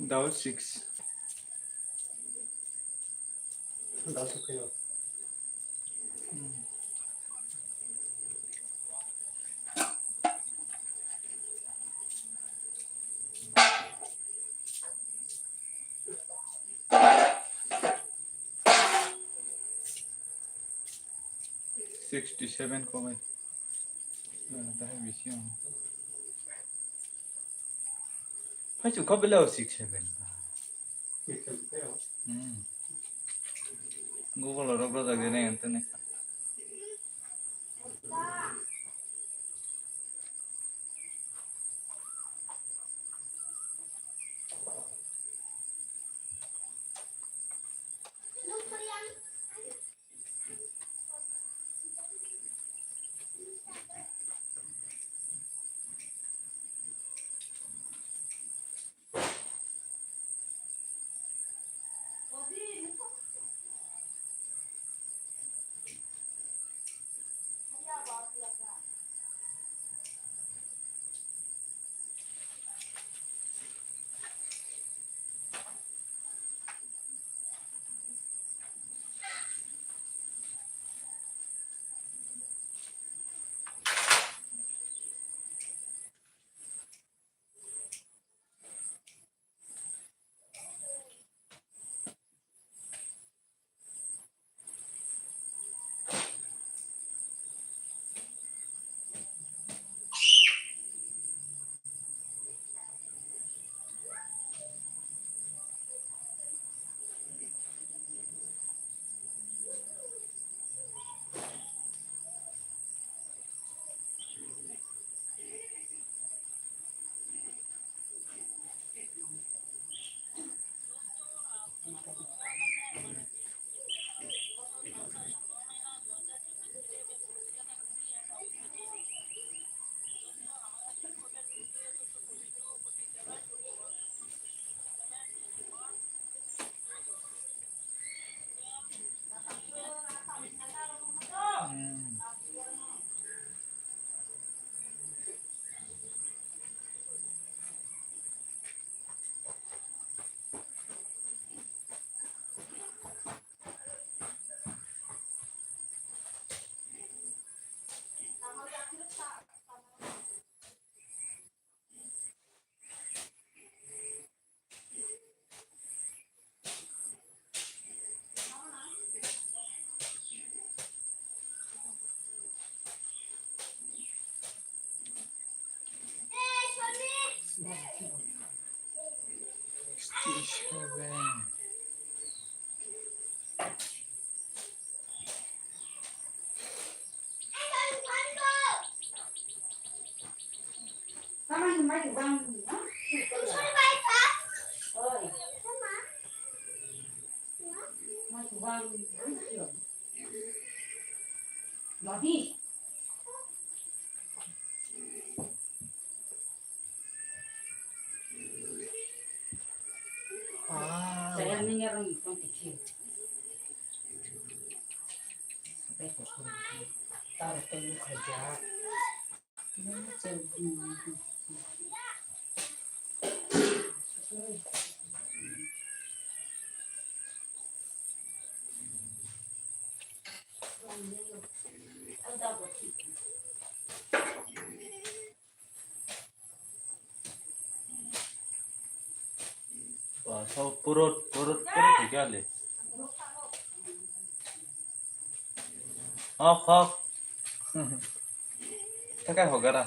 That was 6. That's okay. 67 comment. That have vision. ให้จุดเข้าไปแล้ว67 Google lo logro da gente ne. 7. Tama yung may ibang, no? Sorry, bye, pa. Oy, Sama. may ibang, yun. Lagi. Saya menyerang itong kecil. Taruh telur kerja. Wah, so purut juga le. Hok. Takai hogara.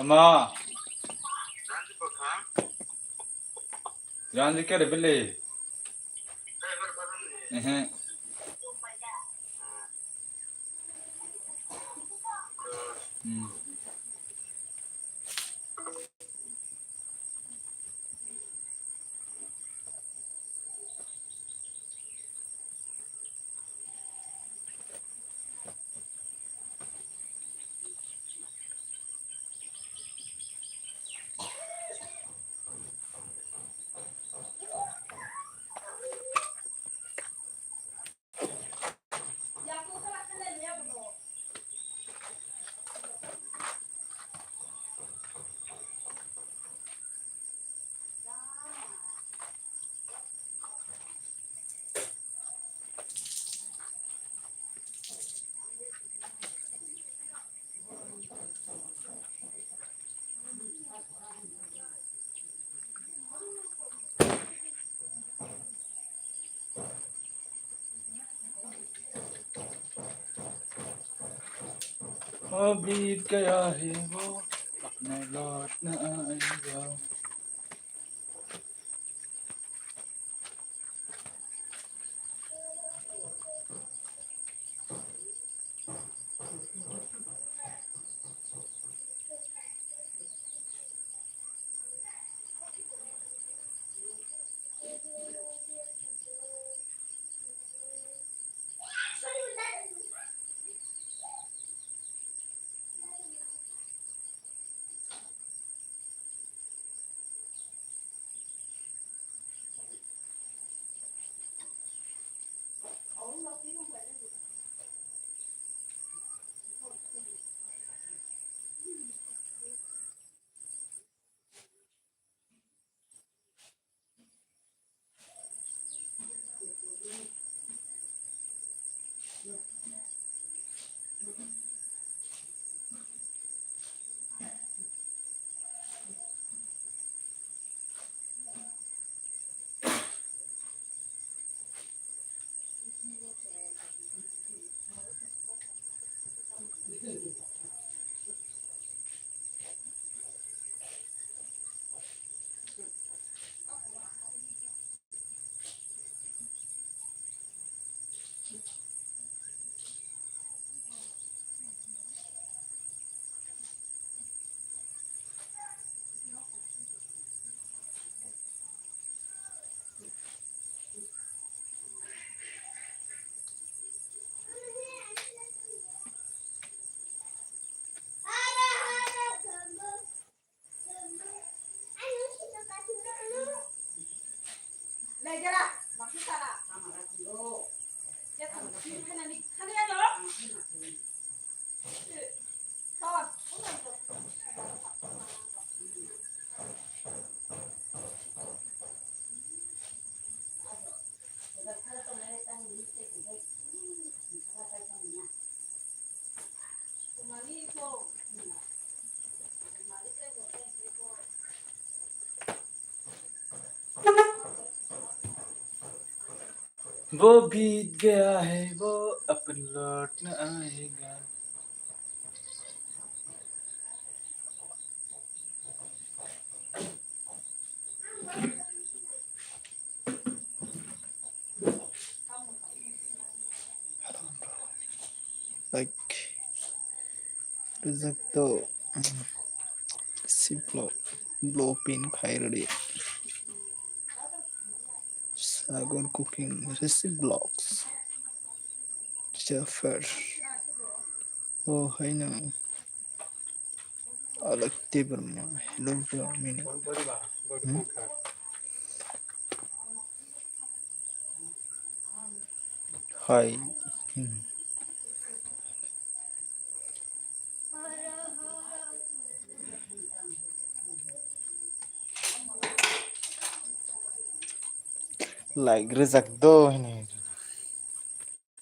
Ama. Jangan dikira beli. वो बीत गया है वो अपने लौट न आएगा वो बीत गया है वो अब लौट न आएगा Rezakto Siplo Blowpin Kairadi Sagon Cooking Recipe Blogs Jaffer Oh I know Alakti Burma Hello Mini Hi Like Rezakdo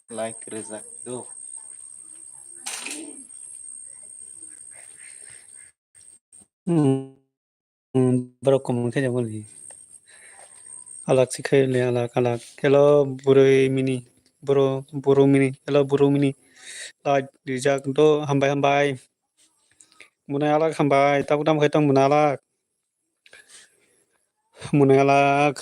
Like Rezakdo Bro komong ke jamon li. Alak sikhai le alak. Hello buru mini. Hello buru mini. Like dijak do hambai. Munai alak hambai. Taku tam khai tong munai alak.